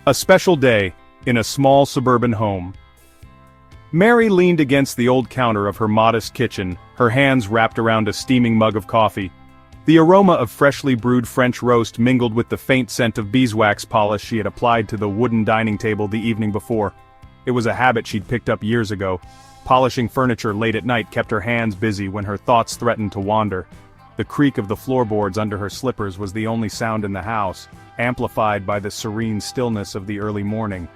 A special day, in a small suburban home. Mary leaned against the old counter of her modest kitchen, her hands wrapped around a steaming mug of coffee. The aroma of freshly brewed French roast mingled with the faint scent of beeswax polish she had applied to the wooden dining table the evening before. It was a habit she'd picked up years ago. Polishing furniture late at night kept her hands busy when her thoughts threatened to wander. The creak of the floorboards under her slippers was the only sound in the house, amplified by the serene stillness of the early morning.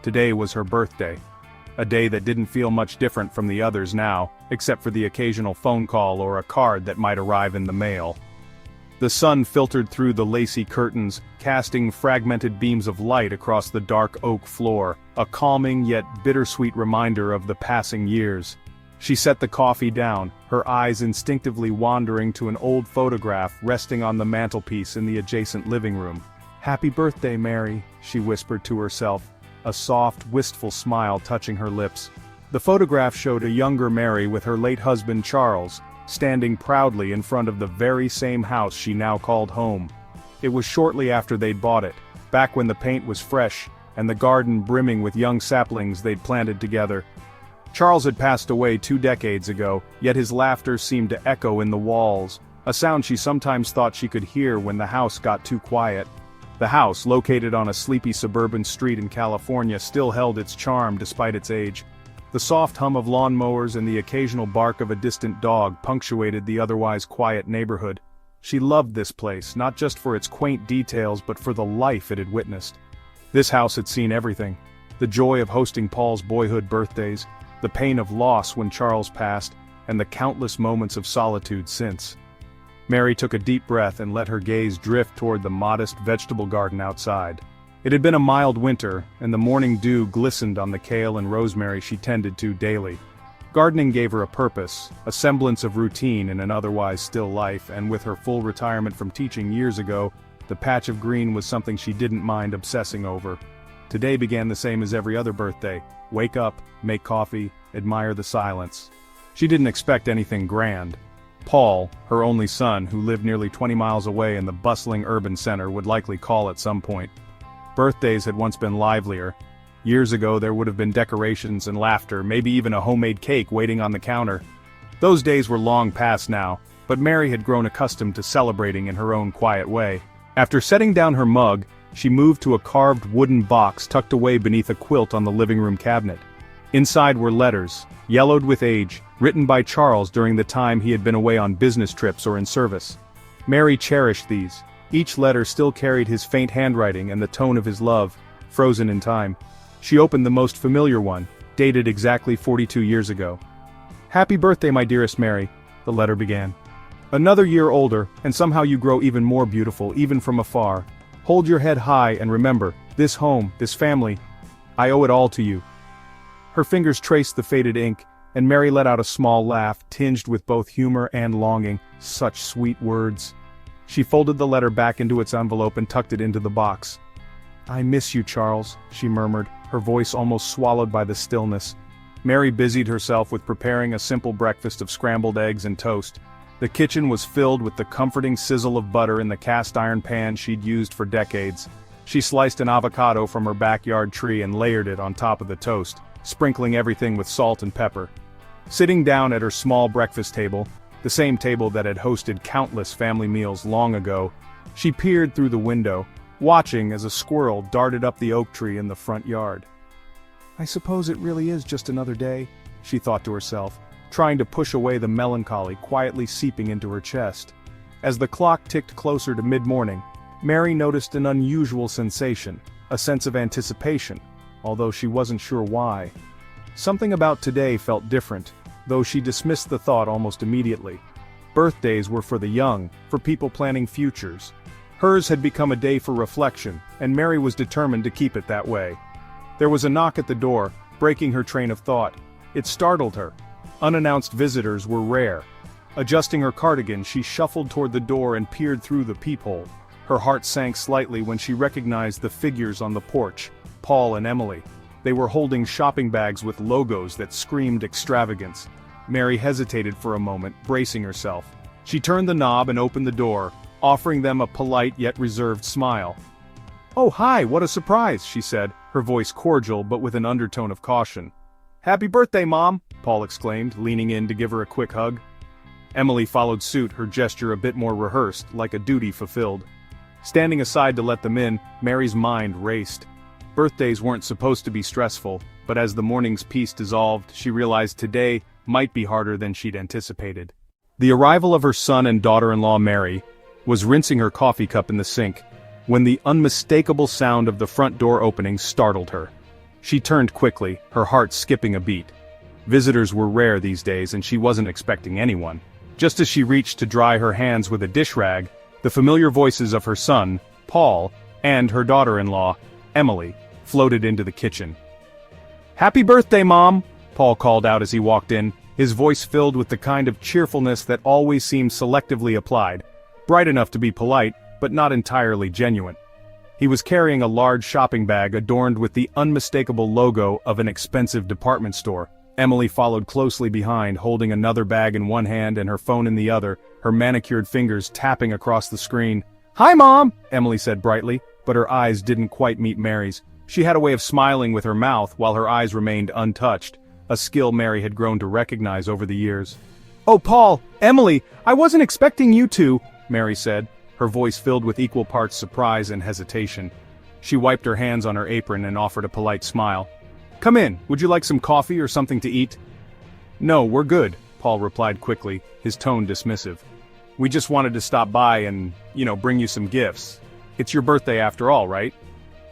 Today was her birthday. A day that didn't feel much different from the others now, except for the occasional phone call or a card that might arrive in the mail. The sun filtered through the lacy curtains, casting fragmented beams of light across the dark oak floor, a calming yet bittersweet reminder of the passing years. She set the coffee down, her eyes instinctively wandering to an old photograph resting on the mantelpiece in the adjacent living room. "Happy birthday, Mary," she whispered to herself, a soft, wistful smile touching her lips. The photograph showed a younger Mary with her late husband Charles, standing proudly in front of the very same house she now called home. It was shortly after they'd bought it, back when the paint was fresh, and the garden brimming with young saplings they'd planted together. Charles had passed away 2 decades ago, yet his laughter seemed to echo in the walls, a sound she sometimes thought she could hear when the house got too quiet. The house, located on a sleepy suburban street in California, still held its charm despite its age. The soft hum of lawnmowers and the occasional bark of a distant dog punctuated the otherwise quiet neighborhood. She loved this place, not just for its quaint details but for the life it had witnessed. This house had seen everything: the joy of hosting Paul's boyhood birthdays, the pain of loss when Charles passed, and the countless moments of solitude since. Mary took a deep breath and let her gaze drift toward the modest vegetable garden outside. It had been a mild winter, and the morning dew glistened on the kale and rosemary she tended to daily. Gardening gave her a purpose, a semblance of routine in an otherwise still life, and with her full retirement from teaching years ago, the patch of green was something she didn't mind obsessing over. Today began the same as every other birthday: wake up, make coffee, admire the silence. She didn't expect anything grand. Paul, her only son, who lived nearly 20 miles away in the bustling urban center, would likely call at some point. Birthdays had once been livelier. Years ago there would have been decorations and laughter, maybe even a homemade cake waiting on the counter. Those days were long past now, but Mary had grown accustomed to celebrating in her own quiet way. After setting down her mug, she moved to a carved wooden box tucked away beneath a quilt on the living room cabinet. Inside were letters, yellowed with age, written by Charles during the time he had been away on business trips or in service. Mary cherished these. Each letter still carried his faint handwriting and the tone of his love, frozen in time. She opened the most familiar one, dated exactly 42 years ago. "Happy birthday, my dearest Mary," the letter began. "Another year older, and somehow you grow even more beautiful, even from afar. Hold your head high and remember, this home, this family, I owe it all to you." Her fingers traced the faded ink, and Mary let out a small laugh, tinged with both humor and longing. Such sweet words. She folded the letter back into its envelope and tucked it into the box. "I miss you, Charles," she murmured, her voice almost swallowed by the stillness. Mary busied herself with preparing a simple breakfast of scrambled eggs and toast. The kitchen was filled with the comforting sizzle of butter in the cast-iron pan she'd used for decades. She sliced an avocado from her backyard tree and layered it on top of the toast, sprinkling everything with salt and pepper. Sitting down at her small breakfast table, the same table that had hosted countless family meals long ago, she peered through the window, watching as a squirrel darted up the oak tree in the front yard. "I suppose it really is just another day," she thought to herself, trying to push away the melancholy quietly seeping into her chest. As the clock ticked closer to mid-morning, Mary noticed an unusual sensation, a sense of anticipation, although she wasn't sure why. Something about today felt different, though she dismissed the thought almost immediately. Birthdays were for the young, for people planning futures. Hers had become a day for reflection, and Mary was determined to keep it that way. There was a knock at the door, breaking her train of thought. It startled her. Unannounced visitors were rare. Adjusting her cardigan, she shuffled toward the door and peered through the peephole. Her heart sank slightly when she recognized the figures on the porch, Paul and Emily. They were holding shopping bags with logos that screamed extravagance. Mary hesitated for a moment, bracing herself. She turned the knob and opened the door, offering them a polite yet reserved smile. "Oh hi, what a surprise," she said, her voice cordial but with an undertone of caution. "Happy birthday, Mom," Paul exclaimed, leaning in to give her a quick hug. Emily followed suit, her gesture a bit more rehearsed, like a duty fulfilled. Standing aside to let them in, Mary's mind raced. Birthdays weren't supposed to be stressful, but as the morning's peace dissolved, she realized today might be harder than she'd anticipated. The arrival of her son and daughter-in-law Mary was rinsing her coffee cup in the sink, when the unmistakable sound of the front door opening startled her. She turned quickly, her heart skipping a beat. Visitors were rare these days and she wasn't expecting anyone. Just as she reached to dry her hands with a dish rag, the familiar voices of her son, Paul, and her daughter-in-law, Emily, floated into the kitchen. "Happy birthday, Mom!" Paul called out as he walked in, his voice filled with the kind of cheerfulness that always seemed selectively applied, bright enough to be polite, but not entirely genuine. He was carrying a large shopping bag adorned with the unmistakable logo of an expensive department store. Emily followed closely behind, holding another bag in one hand and her phone in the other, her manicured fingers tapping across the screen. "Hi, Mom!" Emily said brightly, but her eyes didn't quite meet Mary's. She had a way of smiling with her mouth while her eyes remained untouched, a skill Mary had grown to recognize over the years. "Oh, Paul! Emily! I wasn't expecting you to," Mary said, her voice filled with equal parts surprise and hesitation. She wiped her hands on her apron and offered a polite smile. "Come in, would you like some coffee or something to eat?" "No, we're good," Paul replied quickly, his tone dismissive. "We just wanted to stop by and, bring you some gifts. It's your birthday after all, right?"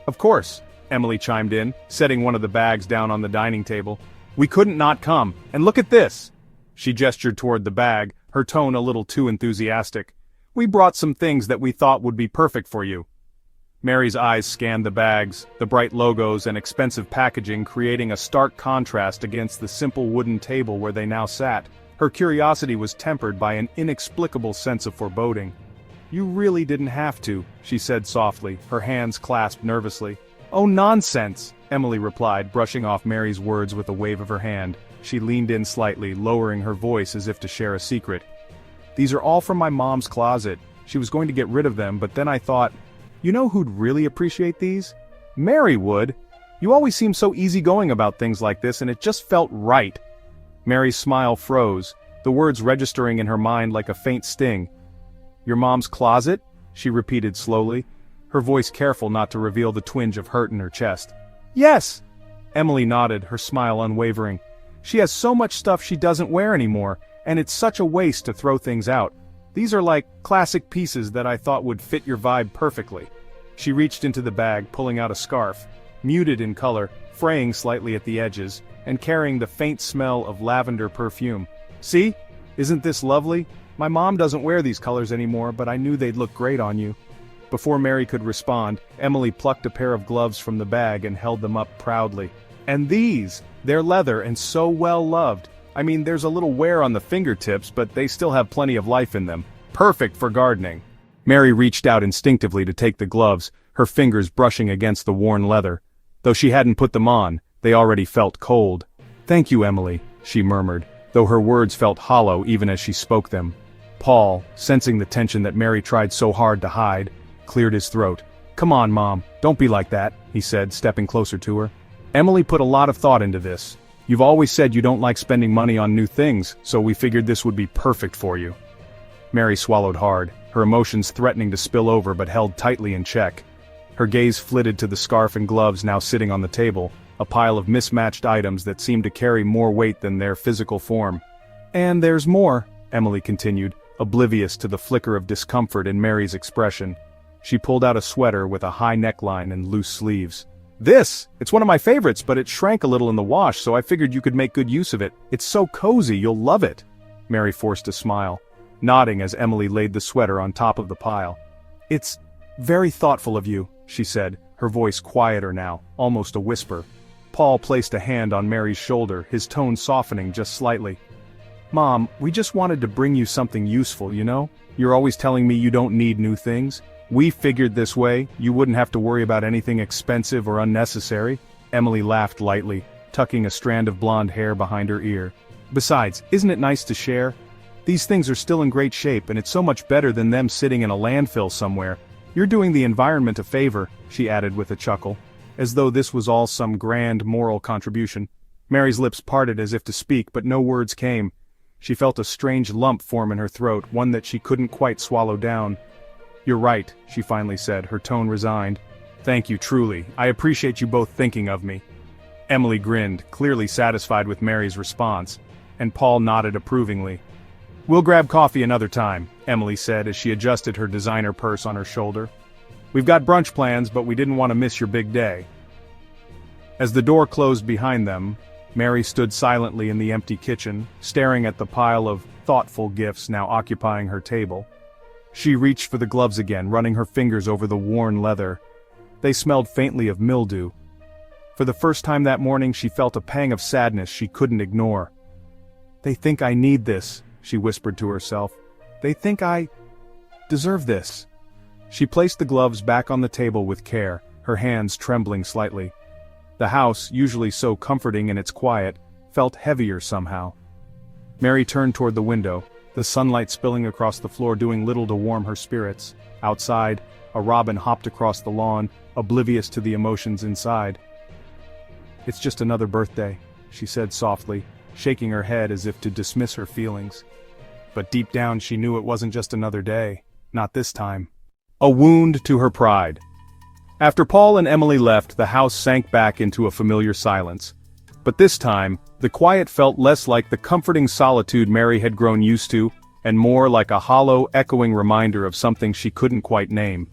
"Of course," Emily chimed in, setting one of the bags down on the dining table. "We couldn't not come, and look at this!" She gestured toward the bag, her tone a little too enthusiastic. "We brought some things that we thought would be perfect for you." Mary's eyes scanned the bags, the bright logos and expensive packaging creating a stark contrast against the simple wooden table where they now sat. Her curiosity was tempered by an inexplicable sense of foreboding. "You really didn't have to," she said softly, her hands clasped nervously. "Oh, nonsense," Emily replied, brushing off Mary's words with a wave of her hand. She leaned in slightly, lowering her voice as if to share a secret. "These are all from my mom's closet. She was going to get rid of them, but then I thought, you know who'd really appreciate these? Mary would. You always seem so easygoing about things like this and it just felt right." Mary's smile froze, the words registering in her mind like a faint sting. "Your mom's closet?" she repeated slowly, her voice careful not to reveal the twinge of hurt in her chest. "Yes!" Emily nodded, her smile unwavering. "She has so much stuff she doesn't wear anymore, and it's such a waste to throw things out. These are like classic pieces that I thought would fit your vibe perfectly." She reached into the bag, pulling out a scarf, muted in color, fraying slightly at the edges, and carrying the faint smell of lavender perfume. "See? Isn't this lovely? My mom doesn't wear these colors anymore, but I knew they'd look great on you." Before Mary could respond, Emily plucked a pair of gloves from the bag and held them up proudly. "And these! They're leather and so well loved. I mean, there's a little wear on the fingertips, but they still have plenty of life in them. Perfect for gardening." Mary reached out instinctively to take the gloves, her fingers brushing against the worn leather. Though she hadn't put them on, they already felt cold. "Thank you, Emily," she murmured, though her words felt hollow even as she spoke them. Paul, sensing the tension that Mary tried so hard to hide, cleared his throat. "Come on, Mom, don't be like that," he said, stepping closer to her. "Emily put a lot of thought into this. You've always said you don't like spending money on new things, so we figured this would be perfect for you." Mary swallowed hard, her emotions threatening to spill over but held tightly in check. Her gaze flitted to the scarf and gloves now sitting on the table, a pile of mismatched items that seemed to carry more weight than their physical form. "And there's more," Emily continued, oblivious to the flicker of discomfort in Mary's expression. She pulled out a sweater with a high neckline and loose sleeves. It's one of my favorites, but it shrank a little in the wash, so I figured you could make good use of it. It's so cozy, you'll love it." Mary forced a smile, nodding as Emily laid the sweater on top of the pile. "It's very thoughtful of you," she said, her voice quieter now, almost a whisper. Paul placed a hand on Mary's shoulder, his tone softening just slightly. "Mom, we just wanted to bring you something useful, you know? You're always telling me you don't need new things. We figured this way, you wouldn't have to worry about anything expensive or unnecessary." Emily laughed lightly, tucking a strand of blonde hair behind her ear. "Besides, isn't it nice to share? These things are still in great shape and it's so much better than them sitting in a landfill somewhere. You're doing the environment a favor, she added with a chuckle, as though this was all some grand moral contribution. Mary's lips parted as if to speak, but no words came. She felt a strange lump form in her throat, one that she couldn't quite swallow down. "You're right," she finally said, her tone resigned. "Thank you, truly. I appreciate you both thinking of me." Emily grinned, clearly satisfied with Mary's response, and Paul nodded approvingly. "We'll grab coffee another time," Emily said as she adjusted her designer purse on her shoulder. "We've got brunch plans, but we didn't want to miss your big day." As the door closed behind them, Mary stood silently in the empty kitchen, staring at the pile of thoughtful gifts now occupying her table. She reached for the gloves again, running her fingers over the worn leather. They smelled faintly of mildew. For the first time that morning she felt a pang of sadness she couldn't ignore. "They think I need this," she whispered to herself. "They think I deserve this." She placed the gloves back on the table with care, her hands trembling slightly. The house, usually so comforting in its quiet, felt heavier somehow. Mary turned toward the window, the sunlight spilling across the floor doing little to warm her spirits. Outside, a robin hopped across the lawn, oblivious to the emotions inside. "It's just another birthday," she said softly, shaking her head as if to dismiss her feelings. But deep down she knew it wasn't just another day, not this time. A wound to her pride. After Paul and Emily left, the house sank back into a familiar silence. But this time, the quiet felt less like the comforting solitude Mary had grown used to, and more like a hollow, echoing reminder of something she couldn't quite name.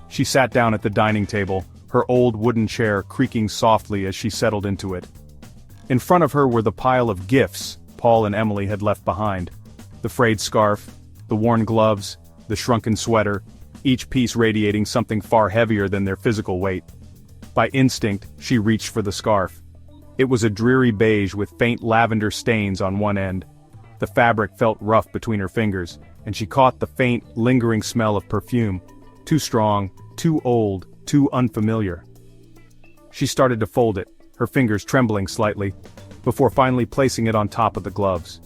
She sat down at the dining table, her old wooden chair creaking softly as she settled into it. In front of her were the pile of gifts Paul and Emily had left behind. The frayed scarf, the worn gloves, the shrunken sweater, each piece radiating something far heavier than their physical weight. By instinct, she reached for the scarf. It was a dreary beige with faint lavender stains on one end. The fabric felt rough between her fingers, and she caught the faint, lingering smell of perfume. Too strong, too old, too unfamiliar. She started to fold it, her fingers trembling slightly, before finally placing it on top of the gloves.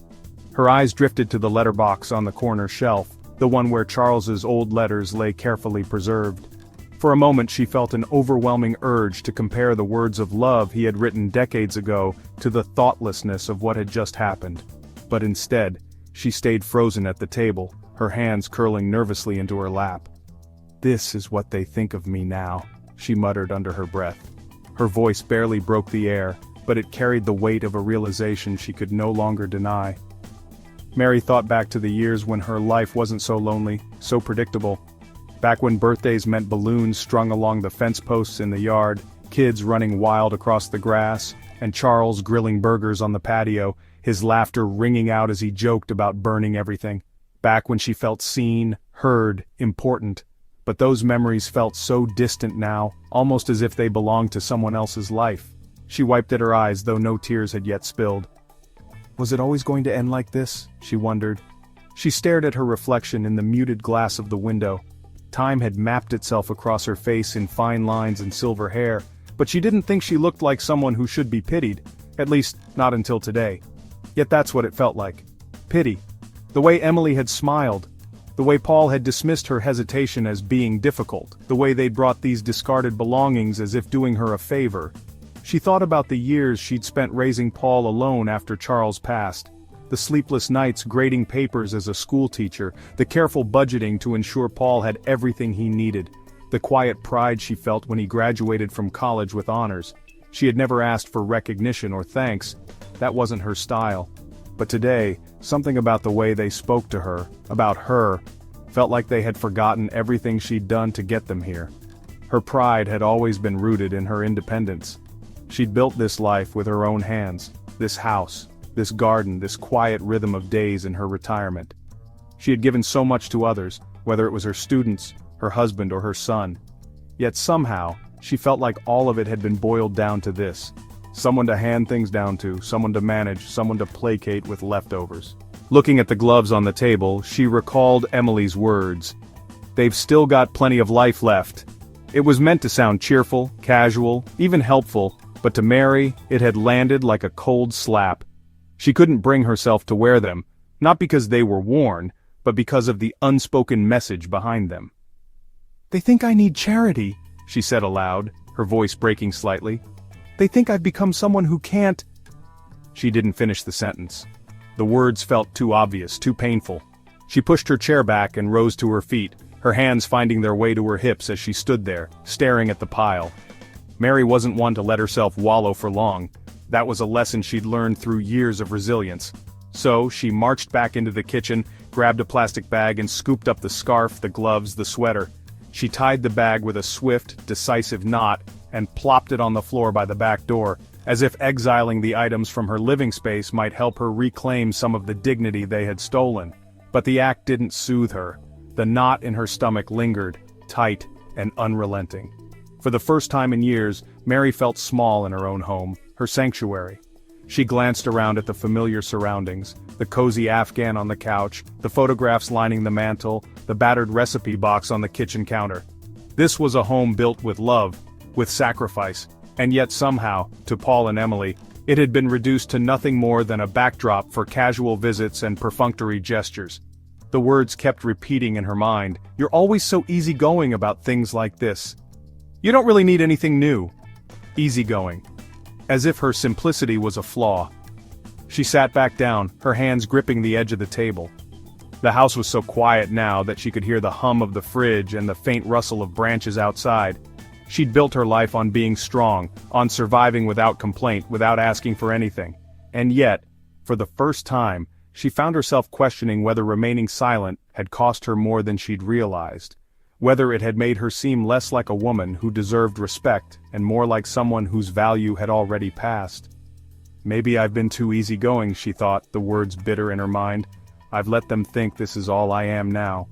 Her eyes drifted to the letterbox on the corner shelf, the one where Charles's old letters lay carefully preserved. For a moment she felt an overwhelming urge to compare the words of love he had written decades ago to the thoughtlessness of what had just happened. But instead, she stayed frozen at the table, her hands curling nervously into her lap. "This is what they think of me now," she muttered under her breath. Her voice barely broke the air, but it carried the weight of a realization she could no longer deny. Mary thought back to the years when her life wasn't so lonely, so predictable. Back when birthdays meant balloons strung along the fence posts in the yard, kids running wild across the grass, and Charles grilling burgers on the patio, his laughter ringing out as he joked about burning everything. Back when she felt seen, heard, important. But those memories felt so distant now, almost as if they belonged to someone else's life. She wiped at her eyes, though no tears had yet spilled. Was it always going to end like this? She wondered. She stared at her reflection in the muted glass of the window. Time had mapped itself across her face in fine lines and silver hair, but she didn't think she looked like someone who should be pitied, at least not until today. Yet that's what it felt like. Pity. The way Emily had smiled. The way Paul had dismissed her hesitation as being difficult. The way they'd brought these discarded belongings as if doing her a favor. She thought about the years she'd spent raising Paul alone after Charles passed. The sleepless nights grading papers as a school teacher, the careful budgeting to ensure Paul had everything he needed, the quiet pride she felt when he graduated from college with honors. She had never asked for recognition or thanks. That wasn't her style. But today, something about the way they spoke to her, about her, felt like they had forgotten everything she'd done to get them here. Her pride had always been rooted in her independence. She'd built this life with her own hands, this house, this garden, this quiet rhythm of days in her retirement. She had given so much to others, whether it was her students, her husband, or her son. Yet somehow, she felt like all of it had been boiled down to this. Someone to hand things down to, someone to manage, someone to placate with leftovers. Looking at the gloves on the table, she recalled Emily's words. "They've still got plenty of life left." It was meant to sound cheerful, casual, even helpful, but to Mary, it had landed like a cold slap. She couldn't bring herself to wear them, not because they were worn, but because of the unspoken message behind them. "They think I need charity," she said aloud, her voice breaking slightly. "They think I've become someone who can't—" She didn't finish the sentence. The words felt too obvious, too painful. She pushed her chair back and rose to her feet, her hands finding their way to her hips as she stood there, staring at the pile. Mary wasn't one to let herself wallow for long. That was a lesson she'd learned through years of resilience. So, she marched back into the kitchen, grabbed a plastic bag and scooped up the scarf, the gloves, the sweater. She tied the bag with a swift, decisive knot, and plopped it on the floor by the back door, as if exiling the items from her living space might help her reclaim some of the dignity they had stolen. But the act didn't soothe her. The knot in her stomach lingered, tight and unrelenting. For the first time in years, Mary felt small in her own home, her sanctuary. She glanced around at the familiar surroundings, the cozy Afghan on the couch, the photographs lining the mantel, the battered recipe box on the kitchen counter. This was a home built with love, with sacrifice, and yet somehow, to Paul and Emily, it had been reduced to nothing more than a backdrop for casual visits and perfunctory gestures. The words kept repeating in her mind, "You're always so easygoing about things like this. You don't really need anything new." Easygoing. As if her simplicity was a flaw. She sat back down, her hands gripping the edge of the table. The house was so quiet now that she could hear the hum of the fridge and the faint rustle of branches outside. She'd built her life on being strong, on surviving without complaint, without asking for anything. And yet, for the first time, she found herself questioning whether remaining silent had cost her more than she'd realized. Whether it had made her seem less like a woman who deserved respect and more like someone whose value had already passed. "Maybe I've been too easygoing," she thought, the words bitter in her mind. "I've let them think this is all I am now."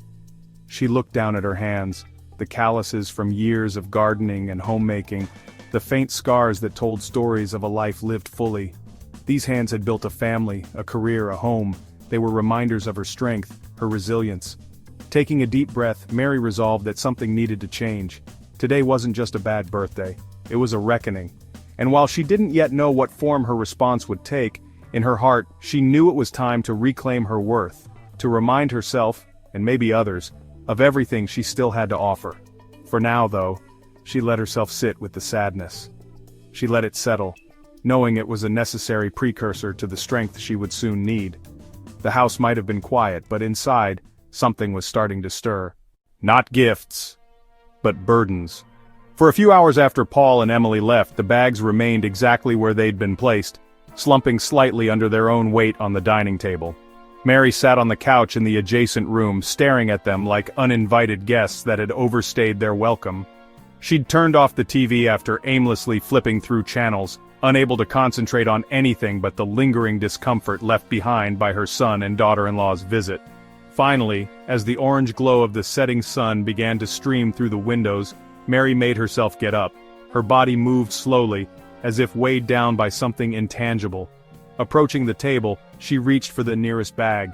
She looked down at her hands, the calluses from years of gardening and homemaking, the faint scars that told stories of a life lived fully. These hands had built a family, a career, a home. They were reminders of her strength, her resilience. Taking a deep breath, Mary resolved that something needed to change. Today wasn't just a bad birthday, it was a reckoning. And while she didn't yet know what form her response would take, in her heart, she knew it was time to reclaim her worth, to remind herself, and maybe others, of everything she still had to offer. For now, though, she let herself sit with the sadness. She let it settle, knowing it was a necessary precursor to the strength she would soon need. The house might have been quiet, but inside, something was starting to stir. Not gifts, but burdens. For a few hours after Paul and Emily left, the bags remained exactly where they'd been placed, slumping slightly under their own weight on the dining table. Mary sat on the couch in the adjacent room, staring at them like uninvited guests that had overstayed their welcome. She'd turned off the TV after aimlessly flipping through channels, unable to concentrate on anything but the lingering discomfort left behind by her son and daughter-in-law's visit. Finally, as the orange glow of the setting sun began to stream through the windows, Mary made herself get up. Her body moved slowly, as if weighed down by something intangible. Approaching the table, she reached for the nearest bag.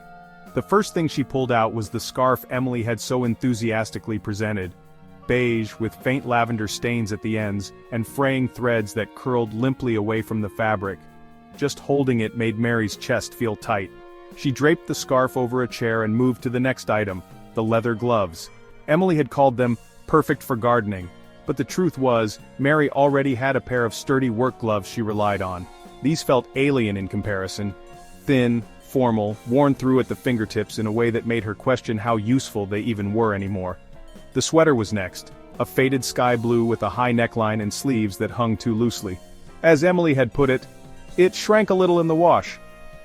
The first thing she pulled out was the scarf Emily had so enthusiastically presented. Beige, with faint lavender stains at the ends, and fraying threads that curled limply away from the fabric. Just holding it made Mary's chest feel tight. She draped the scarf over a chair and moved to the next item, the leather gloves. Emily had called them perfect for gardening, but the truth was, Mary already had a pair of sturdy work gloves she relied on. These felt alien in comparison. Thin, formal, worn through at the fingertips in a way that made her question how useful they even were anymore. The sweater was next, a faded sky blue with a high neckline and sleeves that hung too loosely. As Emily had put it, "It shrank a little in the wash."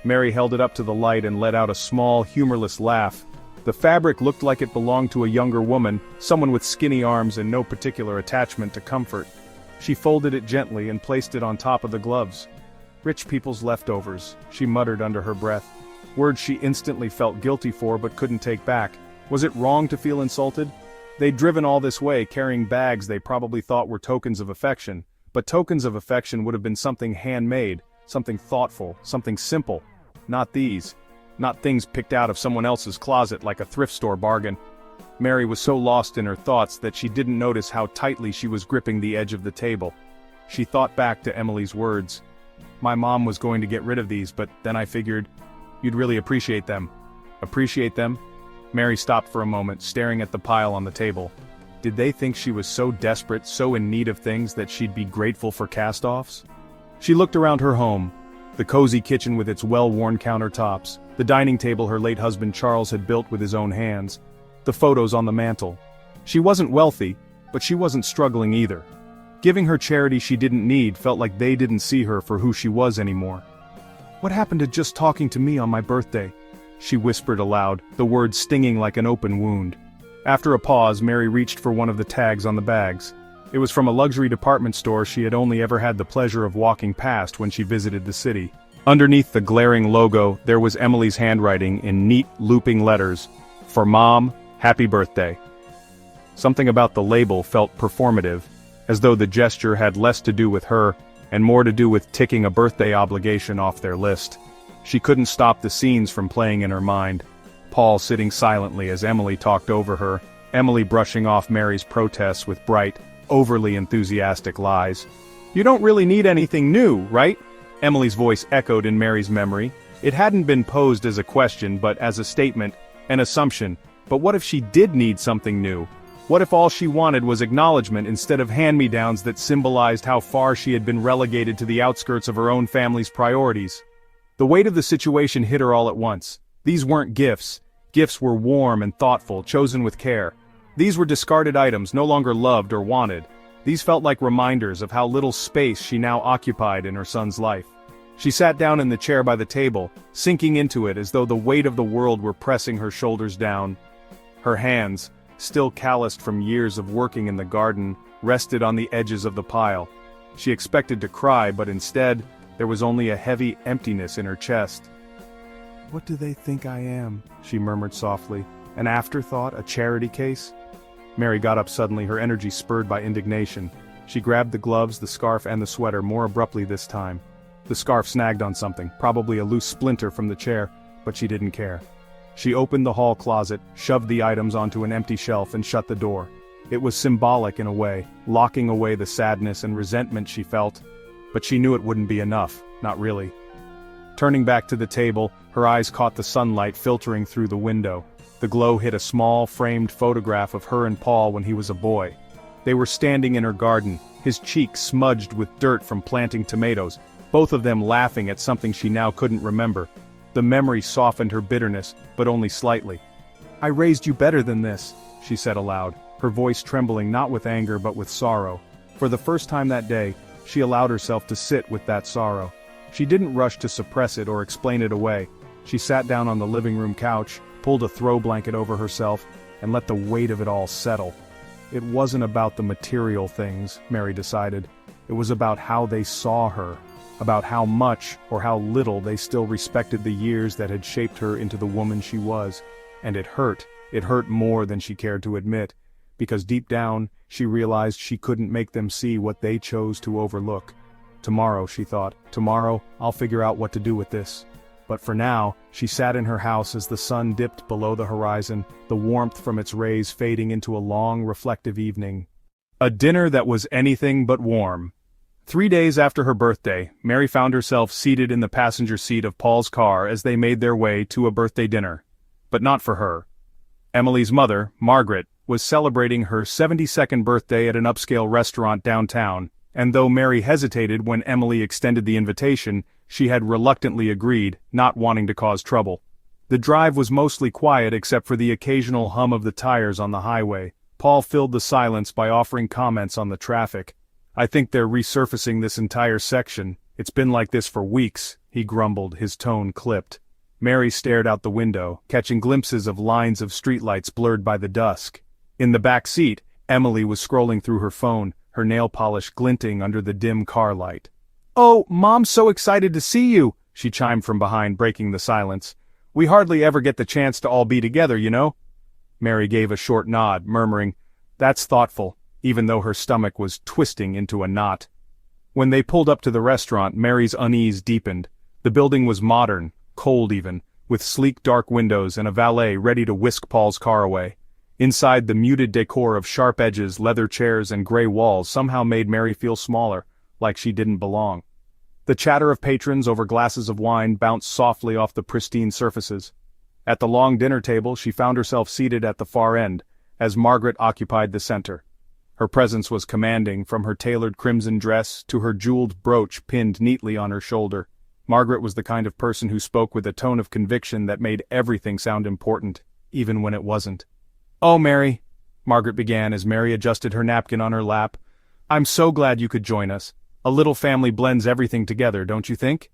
Mary held it up to the light and let out a small, humorless laugh. The fabric looked like it belonged to a younger woman, someone with skinny arms and no particular attachment to comfort. She folded it gently and placed it on top of the gloves. "Rich people's leftovers," she muttered under her breath. Words she instantly felt guilty for but couldn't take back. Was it wrong to feel insulted? They'd driven all this way carrying bags they probably thought were tokens of affection, but tokens of affection would have been something handmade, something thoughtful, something simple. Not these. Not things picked out of someone else's closet like a thrift store bargain. Mary was so lost in her thoughts that she didn't notice how tightly she was gripping the edge of the table. She thought back to Emily's words. "My mom was going to get rid of these, but then I figured, you'd really appreciate them." Appreciate them? Mary stopped for a moment, staring at the pile on the table. Did they think she was so desperate, so in need of things that she'd be grateful for cast-offs? She looked around her home. The cozy kitchen with its well-worn countertops, the dining table her late husband Charles had built with his own hands, the photos on the mantel. She wasn't wealthy, but she wasn't struggling either. Giving her charity she didn't need felt like they didn't see her for who she was anymore. "What happened to just talking to me on my birthday?" she whispered aloud, the words stinging like an open wound. After a pause, Mary reached for one of the tags on the bags. It was from a luxury department store she had only ever had the pleasure of walking past when she visited the city. Underneath the glaring logo, there was Emily's handwriting in neat, looping letters. "For Mom, happy birthday." Something about the label felt performative, as though the gesture had less to do with her, and more to do with ticking a birthday obligation off their list. She couldn't stop the scenes from playing in her mind. Paul sitting silently as Emily talked over her, Emily brushing off Mary's protests with bright, overly enthusiastic lies. "You don't really need anything new, right?" Emily's voice echoed in Mary's memory. It hadn't been posed as a question but as a statement, an assumption. But what if she did need something new? What if all she wanted was acknowledgement instead of hand-me-downs that symbolized how far she had been relegated to the outskirts of her own family's priorities? The weight of the situation hit her all at once. These weren't gifts. Gifts were warm and thoughtful, chosen with care. These were discarded items, no longer loved or wanted. These felt like reminders of how little space she now occupied in her son's life. She sat down in the chair by the table, sinking into it as though the weight of the world were pressing her shoulders down. Her hands, still calloused from years of working in the garden, rested on the edges of the pile. She expected to cry, but instead, there was only a heavy emptiness in her chest. "What do they think I am?" she murmured softly. "An afterthought, a charity case?" Mary got up suddenly, her energy spurred by indignation. She grabbed the gloves, the scarf, and the sweater more abruptly this time. The scarf snagged on something, probably a loose splinter from the chair, but she didn't care. She opened the hall closet, shoved the items onto an empty shelf and shut the door. It was symbolic in a way, locking away the sadness and resentment she felt. But she knew it wouldn't be enough, not really. Turning back to the table, her eyes caught the sunlight filtering through the window. The glow hit a small, framed photograph of her and Paul when he was a boy. They were standing in her garden, his cheeks smudged with dirt from planting tomatoes, both of them laughing at something she now couldn't remember. The memory softened her bitterness, but only slightly. "I raised you better than this," she said aloud, her voice trembling not with anger but with sorrow. For the first time that day, she allowed herself to sit with that sorrow. She didn't rush to suppress it or explain it away. She sat down on the living room couch, pulled a throw blanket over herself, and let the weight of it all settle. It wasn't about the material things, Mary decided. It was about how they saw her, about how much or how little they still respected the years that had shaped her into the woman she was. And it hurt more than she cared to admit, because deep down, she realized she couldn't make them see what they chose to overlook. Tomorrow, she thought, tomorrow, I'll figure out what to do with this. But for now, she sat in her house as the sun dipped below the horizon, the warmth from its rays fading into a long, reflective evening. A dinner that was anything but warm. 3 days after her birthday, Mary found herself seated in the passenger seat of Paul's car as they made their way to a birthday dinner. But not for her. Emily's mother, Margaret, was celebrating her 72nd birthday at an upscale restaurant downtown, and though Mary hesitated when Emily extended the invitation, she had reluctantly agreed, not wanting to cause trouble. The drive was mostly quiet except for the occasional hum of the tires on the highway. Paul filled the silence by offering comments on the traffic. "I think they're resurfacing this entire section. It's been like this for weeks," he grumbled, his tone clipped. Mary stared out the window, catching glimpses of lines of streetlights blurred by the dusk. In the back seat, Emily was scrolling through her phone, her nail polish glinting under the dim car light. "Oh, Mom's so excited to see you," she chimed from behind, breaking the silence. "We hardly ever get the chance to all be together, you know." Mary gave a short nod, murmuring, "That's thoughtful," even though her stomach was twisting into a knot. When they pulled up to the restaurant, Mary's unease deepened. The building was modern, cold even, with sleek dark windows and a valet ready to whisk Paul's car away. Inside, the muted decor of sharp edges, leather chairs, and gray walls somehow made Mary feel smaller, like she didn't belong. The chatter of patrons over glasses of wine bounced softly off the pristine surfaces. At the long dinner table, she found herself seated at the far end, as Margaret occupied the center. Her presence was commanding, from her tailored crimson dress to her jeweled brooch pinned neatly on her shoulder. Margaret was the kind of person who spoke with a tone of conviction that made everything sound important, even when it wasn't. "Oh, Mary," Margaret began as Mary adjusted her napkin on her lap. "I'm so glad you could join us. A little family blends everything together, don't you think?"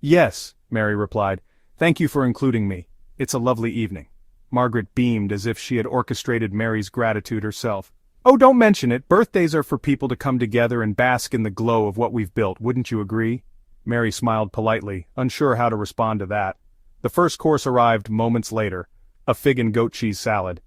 "Yes," Mary replied. "Thank you for including me. It's a lovely evening." Margaret beamed as if she had orchestrated Mary's gratitude herself. "Oh, don't mention it. Birthdays are for people to come together and bask in the glow of what we've built, wouldn't you agree?" Mary smiled politely, unsure how to respond to that. The first course arrived moments later, a fig and goat cheese salad.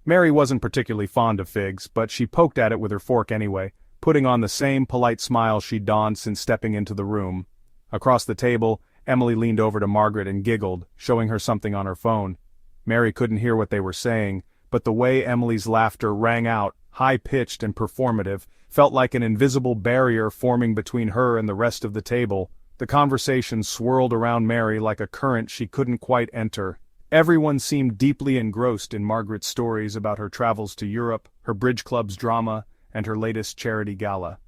Mary wasn't particularly fond of figs, but she poked at it with her fork anyway, putting on the same polite smile she'd donned since stepping into the room. Across the table, Emily leaned over to Margaret and giggled, showing her something on her phone. Mary couldn't hear what they were saying, but the way Emily's laughter rang out, high-pitched and performative, felt like an invisible barrier forming between her and the rest of the table. The conversation swirled around Mary like a current she couldn't quite enter. Everyone seemed deeply engrossed in Margaret's stories about her travels to Europe, her bridge club's drama, and her latest charity gala.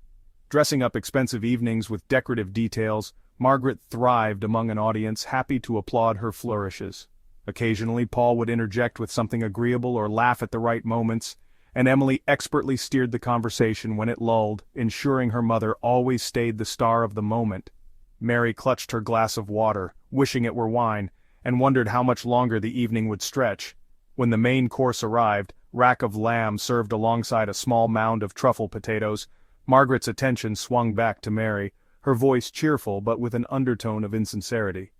Dressing up expensive evenings with decorative details, Margaret thrived among an audience happy to applaud her flourishes. Occasionally Paul would interject with something agreeable or laugh at the right moments, and Emily expertly steered the conversation when it lulled, ensuring her mother always stayed the star of the moment. Mary clutched her glass of water, wishing it were wine, and wondered how much longer the evening would stretch. When the main course arrived, rack of lamb served alongside a small mound of truffle potatoes, Margaret's attention swung back to Mary, her voice cheerful but with an undertone of insincerity.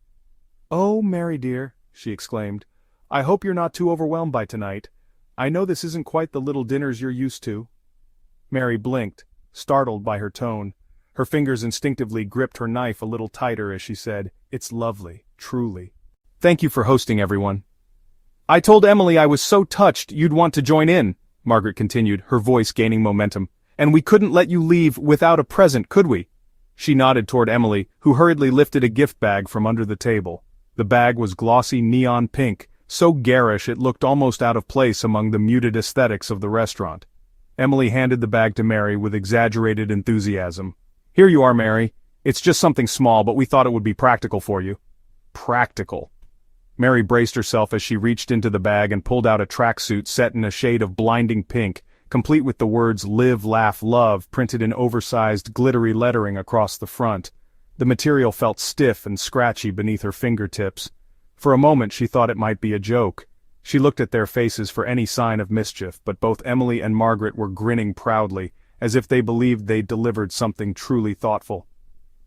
"Oh, Mary dear," she exclaimed, "I hope you're not too overwhelmed by tonight. I know this isn't quite the little dinners you're used to." Mary blinked, startled by her tone. Her fingers instinctively gripped her knife a little tighter as she said, "It's lovely, truly. Thank you for hosting everyone." "I told Emily I was so touched you'd want to join in," Margaret continued, her voice gaining momentum. "And we couldn't let you leave without a present, could we?" She nodded toward Emily, who hurriedly lifted a gift bag from under the table. The bag was glossy neon pink, so garish it looked almost out of place among the muted aesthetics of the restaurant. Emily handed the bag to Mary with exaggerated enthusiasm. "Here you are, Mary. It's just something small, but we thought it would be practical for you." Practical. Mary braced herself as she reached into the bag and pulled out a tracksuit set in a shade of blinding pink, complete with the words "Live, Laugh, Love" printed in oversized, glittery lettering across the front. The material felt stiff and scratchy beneath her fingertips. For a moment she thought it might be a joke. She looked at their faces for any sign of mischief, but both Emily and Margaret were grinning proudly, as if they believed they'd delivered something truly thoughtful.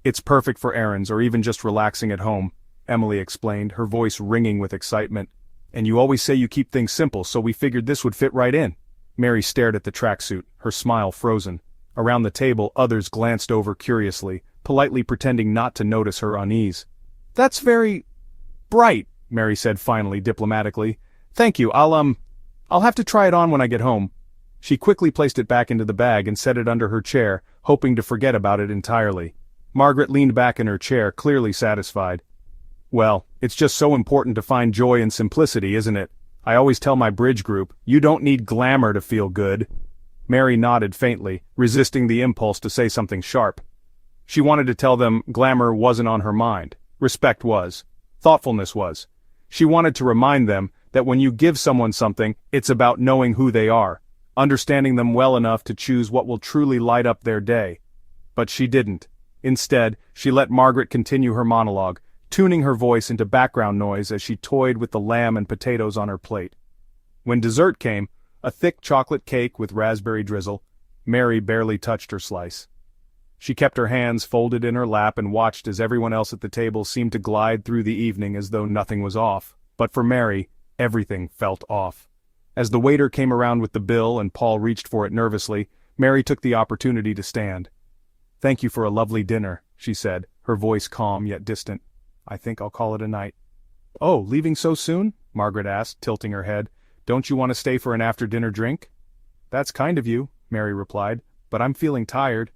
"It's perfect for errands or even just relaxing at home," Emily explained, her voice ringing with excitement. "And you always say you keep things simple, so we figured this would fit right in." Mary stared at the tracksuit, her smile frozen. Around the table others glanced over curiously, politely pretending not to notice her unease. "That's very bright," Mary said finally, diplomatically. "Thank you, I'll have to try it on when I get home." She quickly placed it back into the bag and set it under her chair, hoping to forget about it entirely. Margaret leaned back in her chair, clearly satisfied. "Well, it's just so important to find joy in simplicity, isn't it? I always tell my bridge group, you don't need glamour to feel good." Mary nodded faintly, resisting the impulse to say something sharp. She wanted to tell them glamour wasn't on her mind. Respect was. Thoughtfulness was. She wanted to remind them that when you give someone something, it's about knowing who they are, understanding them well enough to choose what will truly light up their day. But she didn't. Instead, she let Margaret continue her monologue, tuning her voice into background noise as she toyed with the lamb and potatoes on her plate. When dessert came, a thick chocolate cake with raspberry drizzle, Mary barely touched her slice. She kept her hands folded in her lap and watched as everyone else at the table seemed to glide through the evening as though nothing was off. But for Mary, everything felt off. As the waiter came around with the bill and Paul reached for it nervously, Mary took the opportunity to stand. "Thank you for a lovely dinner," she said, her voice calm yet distant. "I think I'll call it a night." "Oh, leaving so soon?" Margaret asked, tilting her head. "Don't you want to stay for an after-dinner drink?" "That's kind of you," Mary replied, "but I'm feeling tired."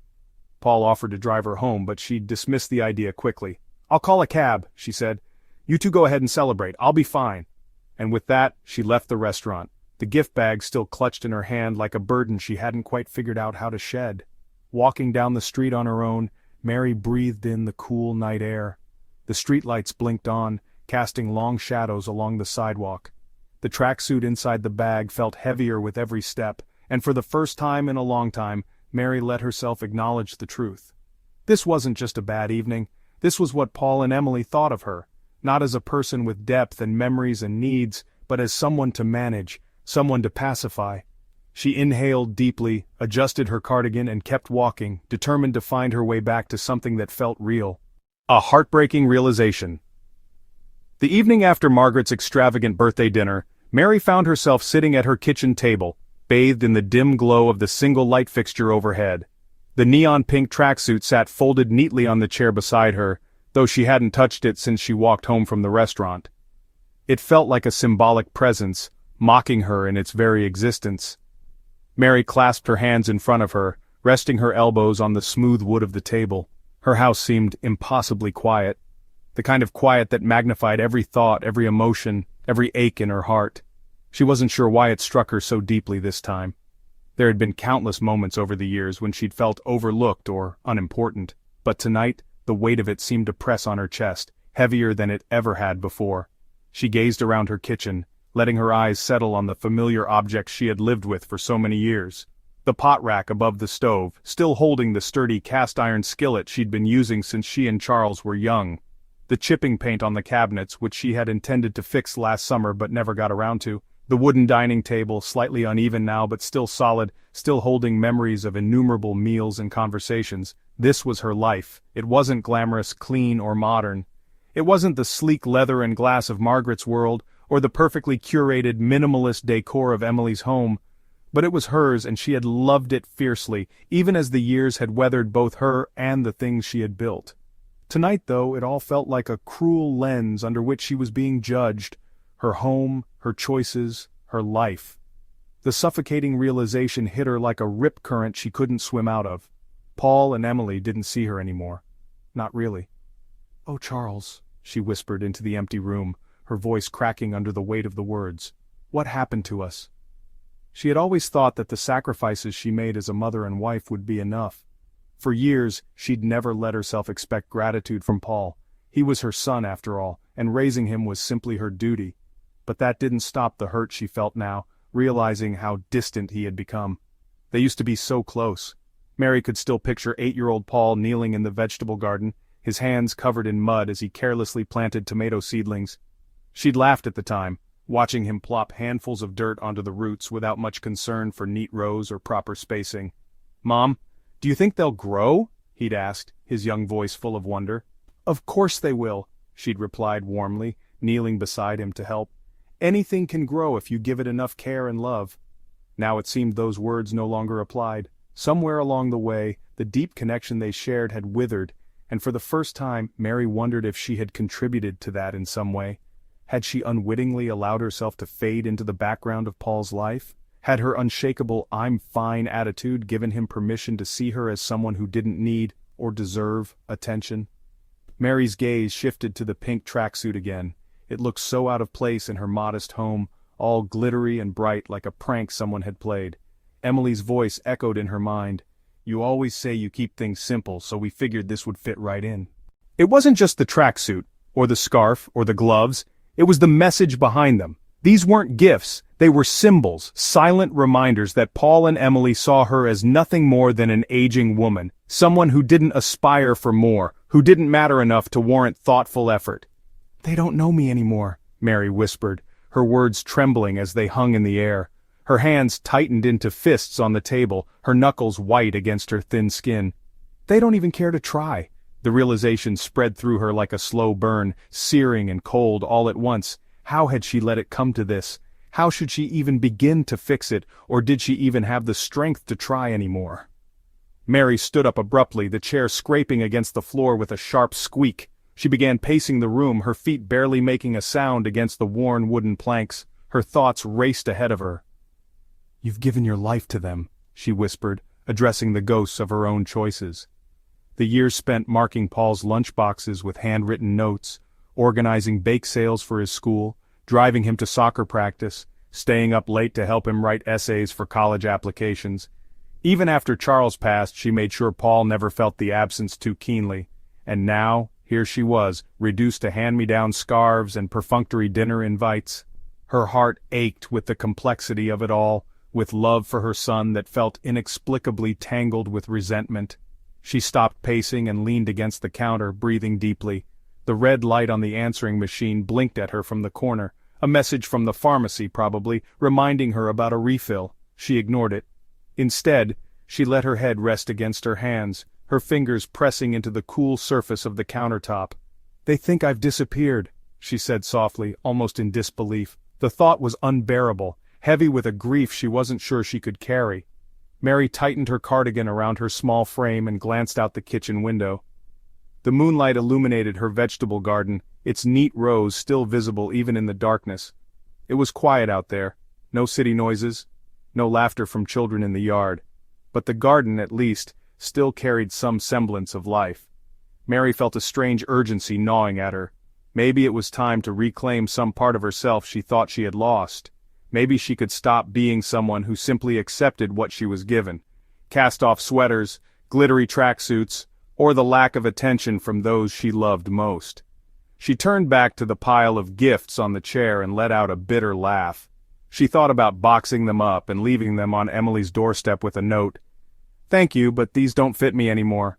Paul offered to drive her home, but she dismissed the idea quickly. "I'll call a cab," she said. "You two go ahead and celebrate. I'll be fine." And with that, she left the restaurant. the gift bag still clutched in her hand like a burden she hadn't quite figured out how to shed. Walking down the street on her own, Mary breathed in the cool night air. The streetlights blinked on, casting long shadows along the sidewalk. The tracksuit inside the bag felt heavier with every step, and for the first time in a long time, Mary let herself acknowledge the truth. This wasn't just a bad evening, this was what Paul and Emily thought of her, not as a person with depth and memories and needs, but as someone to manage, someone to pacify. She inhaled deeply, adjusted her cardigan and kept walking, determined to find her way back to something that felt real. A heartbreaking realization. The evening after Margaret's extravagant birthday dinner, Mary found herself sitting at her kitchen table, bathed in the dim glow of the single light fixture overhead. The neon-pink tracksuit sat folded neatly on the chair beside her, though she hadn't touched it since she walked home from the restaurant. It felt like a symbolic presence, mocking her in its very existence. Mary clasped her hands in front of her, resting her elbows on the smooth wood of the table. Her house seemed impossibly quiet, the kind of quiet that magnified every thought, every emotion, every ache in her heart. She wasn't sure why it struck her so deeply this time. There had been countless moments over the years when she'd felt overlooked or unimportant, but tonight, the weight of it seemed to press on her chest, heavier than it ever had before. She gazed around her kitchen, letting her eyes settle on the familiar objects she had lived with for so many years. The pot rack above the stove, still holding the sturdy cast-iron skillet she'd been using since she and Charles were young. The chipping paint on the cabinets, which she had intended to fix last summer but never got around to. The wooden dining table, slightly uneven now but still solid, still holding memories of innumerable meals and conversations. This was her life. It wasn't glamorous, clean, or modern. It wasn't the sleek leather and glass of Margaret's world, or the perfectly curated minimalist decor of Emily's home. But it was hers, and she had loved it fiercely, even as the years had weathered both her and the things she had built. Tonight, though, it all felt like a cruel lens under which she was being judged. Her home, her choices, her life. The suffocating realization hit her like a rip current she couldn't swim out of. Paul and Emily didn't see her anymore. Not really. "Oh, Charles," she whispered into the empty room, her voice cracking under the weight of the words. "What happened to us?" She had always thought that the sacrifices she made as a mother and wife would be enough. For years, she'd never let herself expect gratitude from Paul. He was her son after all, and raising him was simply her duty. But that didn't stop the hurt she felt now, realizing how distant he had become. They used to be so close. Mary could still picture 8-year-old Paul kneeling in the vegetable garden, his hands covered in mud as he carelessly planted tomato seedlings. She'd laughed at the time, watching him plop handfuls of dirt onto the roots without much concern for neat rows or proper spacing. "Mom, do you think they'll grow?" he'd asked, his young voice full of wonder. "Of course they will," she'd replied warmly, kneeling beside him to help. "Anything can grow if you give it enough care and love." Now it seemed those words no longer applied. Somewhere along the way, the deep connection they shared had withered, and for the first time, Mary wondered if she had contributed to that in some way. Had she unwittingly allowed herself to fade into the background of Paul's life? Had her unshakable "I'm fine" attitude given him permission to see her as someone who didn't need, or deserve, attention? Mary's gaze shifted to the pink tracksuit again. It looked so out of place in her modest home, all glittery and bright like a prank someone had played. Emily's voice echoed in her mind. "You always say you keep things simple, so we figured this would fit right in." It wasn't just the tracksuit, or the scarf, or the gloves. It was the message behind them. These weren't gifts, they were symbols, silent reminders that Paul and Emily saw her as nothing more than an aging woman, someone who didn't aspire for more, who didn't matter enough to warrant thoughtful effort. "They don't know me anymore," Mary whispered, her words trembling as they hung in the air. Her hands tightened into fists on the table, her knuckles white against her thin skin. "They don't even care to try." The realization spread through her like a slow burn, searing and cold all at once. How had she let it come to this? How should she even begin to fix it, or did she even have the strength to try anymore? Mary stood up abruptly, the chair scraping against the floor with a sharp squeak. She began pacing the room, her feet barely making a sound against the worn wooden planks. Her thoughts raced ahead of her. "You've given your life to them," she whispered, addressing the ghosts of her own choices. The years spent marking Paul's lunchboxes with handwritten notes, organizing bake sales for his school, driving him to soccer practice, staying up late to help him write essays for college applications. Even after Charles passed, she made sure Paul never felt the absence too keenly. And now, here she was, reduced to hand-me-down scarves and perfunctory dinner invites. Her heart ached with the complexity of it all, with love for her son that felt inexplicably tangled with resentment. She stopped pacing and leaned against the counter, breathing deeply. The red light on the answering machine blinked at her from the corner. A message from the pharmacy, probably, reminding her about a refill. She ignored it. Instead, she let her head rest against her hands, her fingers pressing into the cool surface of the countertop. "They think I've disappeared," she said softly, almost in disbelief. The thought was unbearable, heavy with a grief she wasn't sure she could carry. Mary tightened her cardigan around her small frame and glanced out the kitchen window. The moonlight illuminated her vegetable garden, its neat rows still visible even in the darkness. It was quiet out there, no city noises, no laughter from children in the yard. But the garden, at least, still carried some semblance of life. Mary felt a strange urgency gnawing at her. Maybe it was time to reclaim some part of herself she thought she had lost. Maybe she could stop being someone who simply accepted what she was given. Cast-off sweaters, glittery tracksuits, or the lack of attention from those she loved most. She turned back to the pile of gifts on the chair and let out a bitter laugh. She thought about boxing them up and leaving them on Emily's doorstep with a note. "Thank you, but these don't fit me anymore."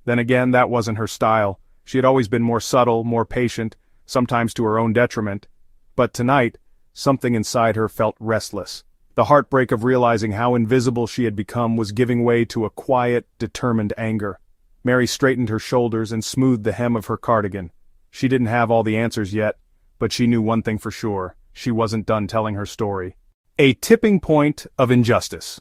Then again, that wasn't her style. She had always been more subtle, more patient, sometimes to her own detriment. But tonight, something inside her felt restless. The heartbreak of realizing how invisible she had become was giving way to a quiet, determined anger. Mary straightened her shoulders and smoothed the hem of her cardigan. She didn't have all the answers yet, but she knew one thing for sure. She wasn't done telling her story. A tipping point of injustice.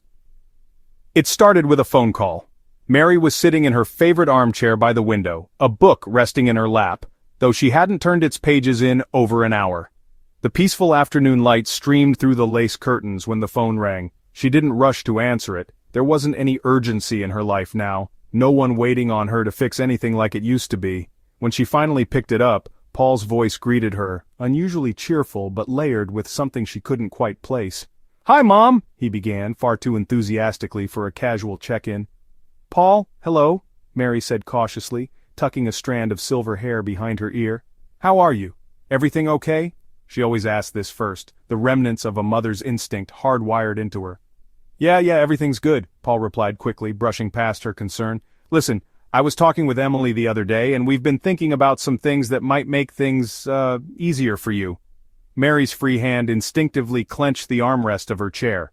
It started with a phone call. Mary was sitting in her favorite armchair by the window, a book resting in her lap, though she hadn't turned its pages in over an hour. The peaceful afternoon light streamed through the lace curtains when the phone rang. She didn't rush to answer it. There wasn't any urgency in her life now, no one waiting on her to fix anything like it used to be. When she finally picked it up, Paul's voice greeted her, unusually cheerful but layered with something she couldn't quite place. "Hi, Mom," he began, far too enthusiastically for a casual check-in. "Paul, hello," Mary said cautiously, tucking a strand of silver hair behind her ear. "How are you? Everything okay?" She always asked this first, the remnants of a mother's instinct hardwired into her. Yeah, everything's good," Paul replied quickly, brushing past her concern. "Listen, I was talking with Emily the other day, and we've been thinking about some things that might make things, easier for you." Mary's free hand instinctively clenched the armrest of her chair.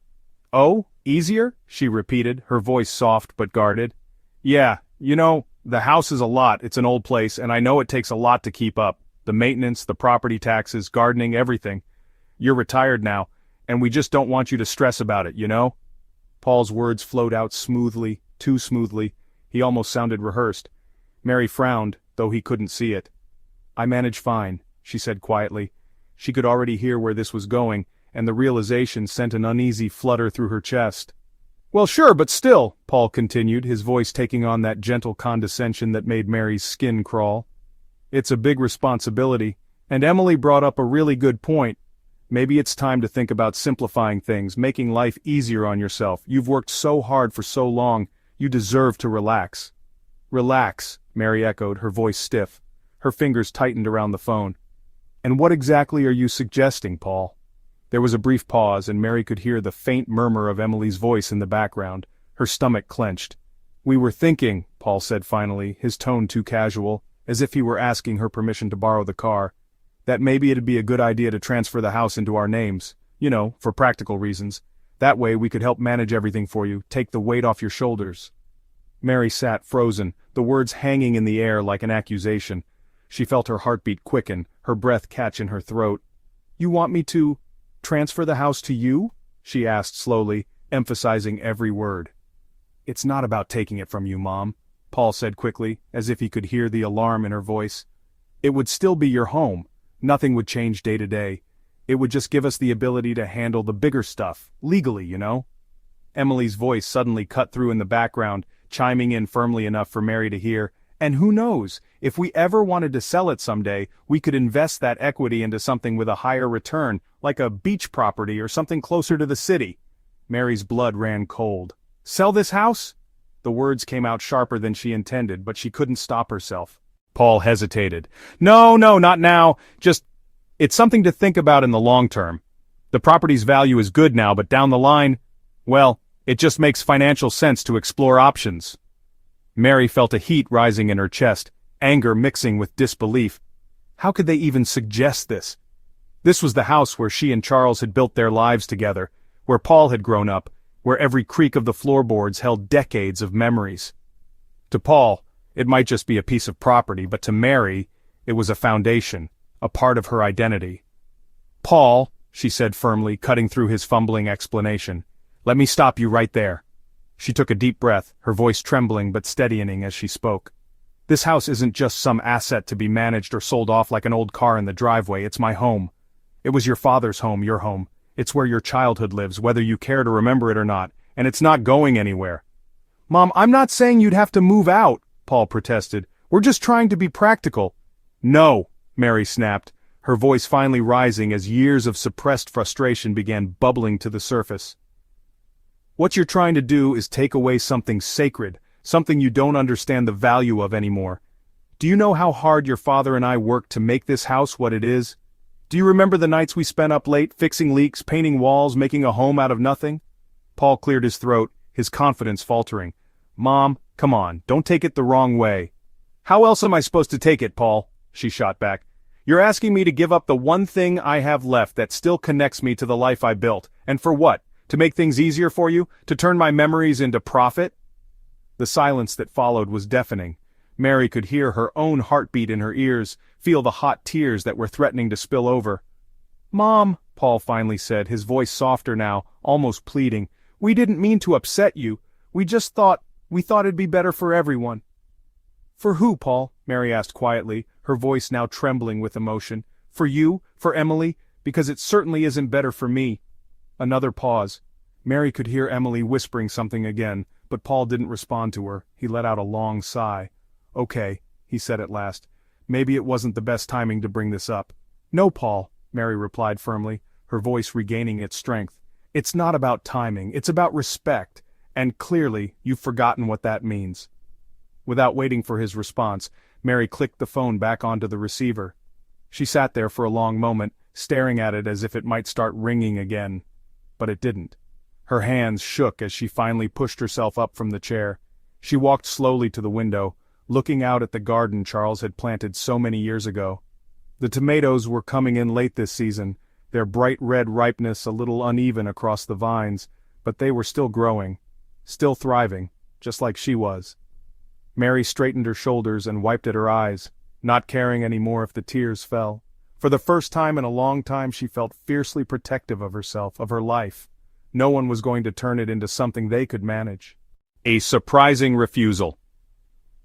"Oh, easier?" she repeated, her voice soft but guarded. "Yeah, the house is a lot, it's an old place, and I know it takes a lot to keep up. The maintenance, the property taxes, gardening, everything. You're retired now, and we just don't want you to stress about it, Paul's words flowed out smoothly, too smoothly. He almost sounded rehearsed. Mary frowned, though he couldn't see it. "I manage fine," she said quietly. She could already hear where this was going, and the realization sent an uneasy flutter through her chest. "Well, sure, but still," Paul continued, his voice taking on that gentle condescension that made Mary's skin crawl. "It's a big responsibility, and Emily brought up a really good point. Maybe it's time to think about simplifying things, making life easier on yourself. You've worked so hard for so long, you deserve to relax." "Relax," Mary echoed, her voice stiff. Her fingers tightened around the phone. "And what exactly are you suggesting, Paul?" There was a brief pause, and Mary could hear the faint murmur of Emily's voice in the background. Her stomach clenched. "We were thinking," Paul said finally, his tone too casual, as if he were asking her permission to borrow the car, "that maybe it'd be a good idea to transfer the house into our names, for practical reasons. That way we could help manage everything for you, take the weight off your shoulders." Mary sat frozen, the words hanging in the air like an accusation. She felt her heartbeat quicken, her breath catch in her throat. "You want me to transfer the house to you?" she asked slowly, emphasizing every word. "It's not about taking it from you, Mom," Paul said quickly, as if he could hear the alarm in her voice. "It would still be your home. Nothing would change day to day. It would just give us the ability to handle the bigger stuff, legally, Emily's voice suddenly cut through in the background, chiming in firmly enough for Mary to hear. And who knows, if we ever wanted to sell it someday, we could invest that equity into something with a higher return, like a beach property or something closer to the city. Mary's blood ran cold. Sell this house? The words came out sharper than she intended, but she couldn't stop herself. Paul hesitated. No, not now. It's something to think about in the long term. The property's value is good now, but down the line, well, it just makes financial sense to explore options. Mary felt a heat rising in her chest, anger mixing with disbelief. How could they even suggest this? This was the house where she and Charles had built their lives together, where Paul had grown up, where every creak of the floorboards held decades of memories. To Paul, it might just be a piece of property, but to Mary, it was a foundation, a part of her identity. Paul, she said firmly, cutting through his fumbling explanation, let me stop you right there. She took a deep breath, her voice trembling but steadying as she spoke. This house isn't just some asset to be managed or sold off like an old car in the driveway, it's my home. It was your father's home, your home. It's where your childhood lives, whether you care to remember it or not, and it's not going anywhere. Mom, I'm not saying you'd have to move out, Paul protested. We're just trying to be practical. No, Mary snapped, her voice finally rising as years of suppressed frustration began bubbling to the surface. What you're trying to do is take away something sacred, something you don't understand the value of anymore. Do you know how hard your father and I worked to make this house what it is? Do you remember the nights we spent up late, fixing leaks, painting walls, making a home out of nothing? Paul cleared his throat, his confidence faltering. Mom, come on, don't take it the wrong way. How else am I supposed to take it, Paul? She shot back. You're asking me to give up the one thing I have left that still connects me to the life I built. And for what? To make things easier for you? To turn my memories into profit? The silence that followed was deafening. Mary could hear her own heartbeat in her ears, feel the hot tears that were threatening to spill over. Mom, Paul finally said, his voice softer now, almost pleading, we didn't mean to upset you. We thought it'd be better for everyone. For who, Paul? Mary asked quietly, her voice now trembling with emotion. For you? For Emily? Because it certainly isn't better for me. Another pause. Mary could hear Emily whispering something again, but Paul didn't respond to her. He let out a long sigh. Okay, he said at last. Maybe it wasn't the best timing to bring this up. No, Paul, Mary replied firmly, her voice regaining its strength. It's not about timing, it's about respect, and clearly you've forgotten what that means. Without waiting for his response, Mary clicked the phone back onto the receiver. She sat there for a long moment, staring at it as if it might start ringing again. But it didn't. Her hands shook as she finally pushed herself up from the chair. She walked slowly to the window, looking out at the garden Charles had planted so many years ago. The tomatoes were coming in late this season, their bright red ripeness a little uneven across the vines, but they were still growing, still thriving, just like she was. Mary straightened her shoulders and wiped at her eyes, not caring any more if the tears fell. For the first time in a long time she felt fiercely protective of herself, of her life. No one was going to turn it into something they could manage. A surprising refusal.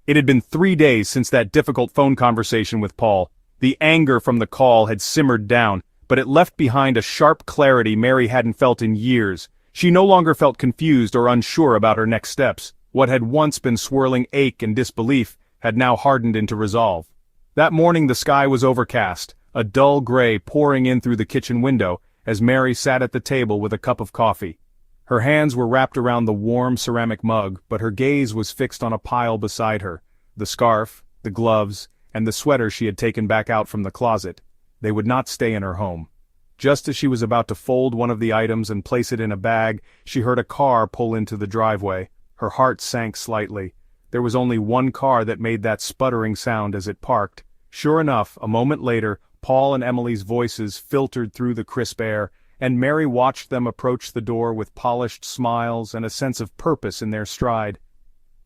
It had been 3 days since that difficult phone conversation with Paul. The anger from the call had simmered down, but it left behind a sharp clarity Mary hadn't felt in years. She no longer felt confused or unsure about her next steps. What had once been swirling ache and disbelief had now hardened into resolve. That morning the sky was overcast, a dull gray pouring in through the kitchen window as Mary sat at the table with a cup of coffee. Her hands were wrapped around the warm ceramic mug, but her gaze was fixed on a pile beside her, the scarf, the gloves, and the sweater she had taken back out from the closet. They would not stay in her home. Just as she was about to fold one of the items and place it in a bag, she heard a car pull into the driveway. Her heart sank slightly. There was only one car that made that sputtering sound as it parked. Sure enough, a moment later, Paul and Emily's voices filtered through the crisp air, and Mary watched them approach the door with polished smiles and a sense of purpose in their stride.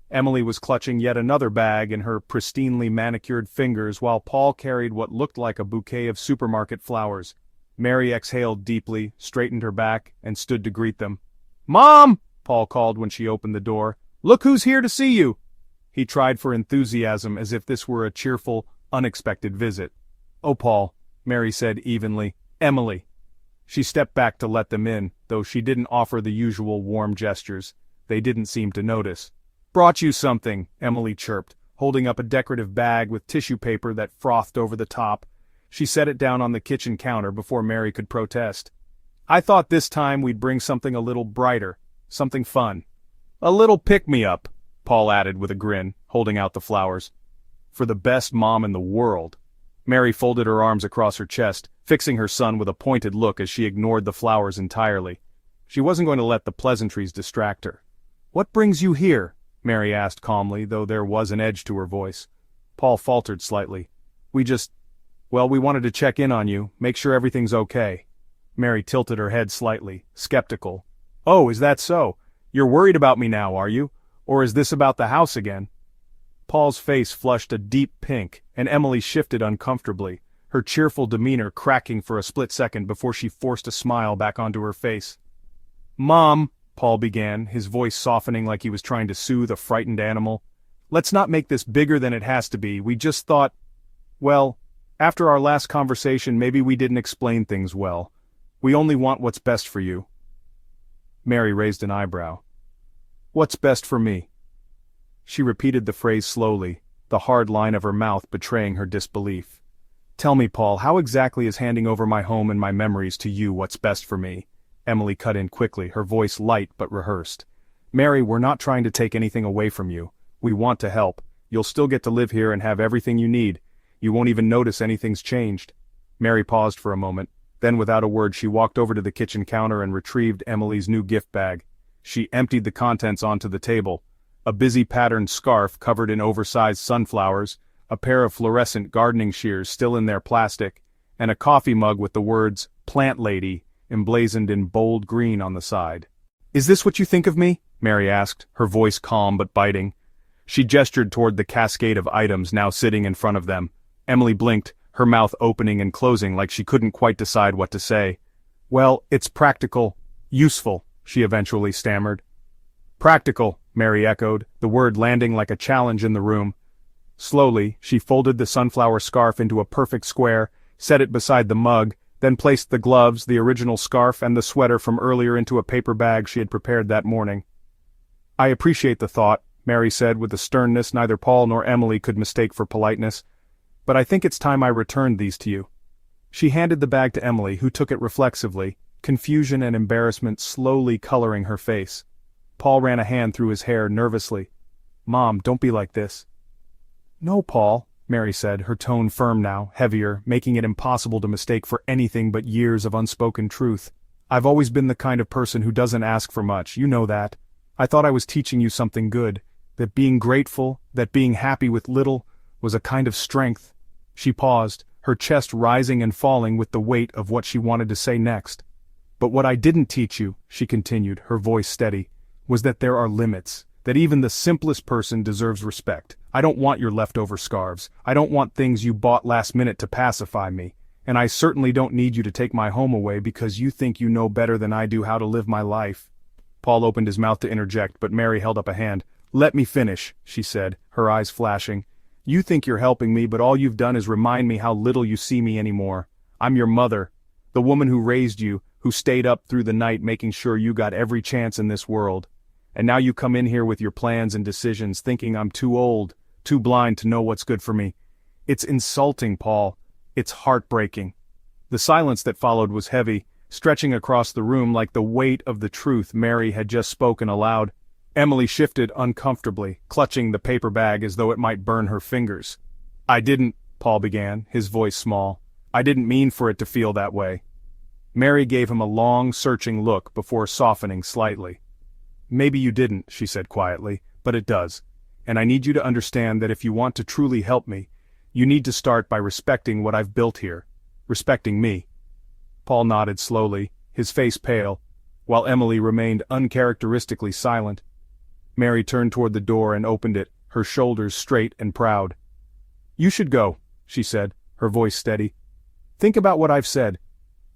Emily was clutching yet another bag in her pristinely manicured fingers while Paul carried what looked like a bouquet of supermarket flowers. Mary exhaled deeply, straightened her back, and stood to greet them. "Mom!" Paul called when she opened the door. "Look who's here to see you!" He tried for enthusiasm as if this were a cheerful, unexpected visit. "Oh, Paul," Mary said evenly. "Emily." She stepped back to let them in, though she didn't offer the usual warm gestures. They didn't seem to notice. "Brought you something," Emily chirped, holding up a decorative bag with tissue paper that frothed over the top. She set it down on the kitchen counter before Mary could protest. "I thought this time we'd bring something a little brighter, something fun. A little pick-me-up," Paul added with a grin, holding out the flowers. "For the best mom in the world." Mary folded her arms across her chest, fixing her son with a pointed look as she ignored the flowers entirely. She wasn't going to let the pleasantries distract her. "What brings you here?" Mary asked calmly, though there was an edge to her voice. Paul faltered slightly. We wanted to check in on you, make sure everything's okay." Mary tilted her head slightly, skeptical. "Oh, is that so? You're worried about me now, are you? Or is this about the house again?" Paul's face flushed a deep pink, and Emily shifted uncomfortably, her cheerful demeanor cracking for a split second before she forced a smile back onto her face. "Mom," Paul began, his voice softening like he was trying to soothe a frightened animal, "let's not make this bigger than it has to be. We just thought, well, after our last conversation maybe we didn't explain things well. We only want what's best for you." Mary raised an eyebrow. "What's best for me?" She repeated the phrase slowly, the hard line of her mouth betraying her disbelief. "Tell me, Paul, how exactly is handing over my home and my memories to you what's best for me?" Emily cut in quickly, her voice light but rehearsed. "Mary, we're not trying to take anything away from you. We want to help. You'll still get to live here and have everything you need. You won't even notice anything's changed." Mary paused for a moment, then without a word she walked over to the kitchen counter and retrieved Emily's new gift bag. She emptied the contents onto the table. A busy patterned scarf covered in oversized sunflowers, a pair of fluorescent gardening shears still in their plastic, and a coffee mug with the words, "Plant Lady," emblazoned in bold green on the side. "Is this what you think of me?" Mary asked, her voice calm but biting. She gestured toward the cascade of items now sitting in front of them. Emily blinked, her mouth opening and closing like she couldn't quite decide what to say. "Well, it's practical, useful," she eventually stammered. "Practical," Mary echoed, the word landing like a challenge in the room. Slowly, she folded the sunflower scarf into a perfect square, set it beside the mug, then placed the gloves, the original scarf, and the sweater from earlier into a paper bag she had prepared that morning. "I appreciate the thought," Mary said with a sternness neither Paul nor Emily could mistake for politeness, "but I think it's time I returned these to you." She handed the bag to Emily, who took it reflexively, confusion and embarrassment slowly coloring her face. Paul ran a hand through his hair nervously. "Mom, don't be like this." "No, Paul," Mary said, her tone firm now, heavier, making it impossible to mistake for anything but years of unspoken truth. "I've always been the kind of person who doesn't ask for much, you know that. I thought I was teaching you something good, that being grateful, that being happy with little, was a kind of strength." She paused, her chest rising and falling with the weight of what she wanted to say next. "But what I didn't teach you," she continued, her voice steady, "was that there are limits, that even the simplest person deserves respect. I don't want your leftover scarves, I don't want things you bought last minute to pacify me, and I certainly don't need you to take my home away because you think you know better than I do how to live my life." Paul opened his mouth to interject, but Mary held up a hand. "Let me finish," she said, her eyes flashing. "You think you're helping me, but all you've done is remind me how little you see me anymore. I'm your mother, the woman who raised you, who stayed up through the night making sure you got every chance in this world. And now you come in here with your plans and decisions thinking I'm too old, too blind to know what's good for me. It's insulting, Paul. It's heartbreaking." The silence that followed was heavy, stretching across the room like the weight of the truth Mary had just spoken aloud. Emily shifted uncomfortably, clutching the paper bag as though it might burn her fingers. "I didn't," Paul began, his voice small. "I didn't mean for it to feel that way." Mary gave him a long, searching look before softening slightly. "Maybe you didn't," she said quietly, "but it does. And I need you to understand that if you want to truly help me, you need to start by respecting what I've built here. Respecting me." Paul nodded slowly, his face pale, while Emily remained uncharacteristically silent. Mary turned toward the door and opened it, her shoulders straight and proud. "You should go," she said, her voice steady. "Think about what I've said.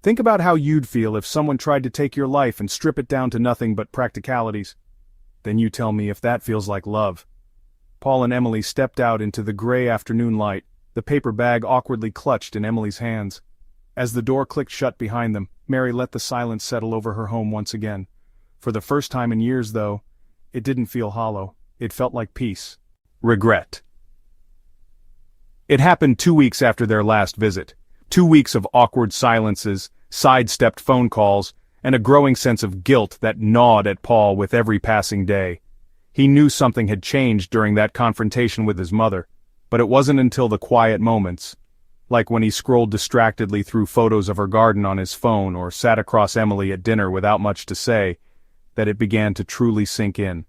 Think about how you'd feel if someone tried to take your life and strip it down to nothing but practicalities. Then you tell me if that feels like love." Paul and Emily stepped out into the gray afternoon light, the paper bag awkwardly clutched in Emily's hands. As the door clicked shut behind them, Mary let the silence settle over her home once again. For the first time in years, though, it didn't feel hollow. It felt like peace. Regret. It happened 2 weeks after their last visit. 2 weeks of awkward silences, sidestepped phone calls, and a growing sense of guilt that gnawed at Paul with every passing day. He knew something had changed during that confrontation with his mother, but it wasn't until the quiet moments, like when he scrolled distractedly through photos of her garden on his phone or sat across Emily at dinner without much to say, that it began to truly sink in.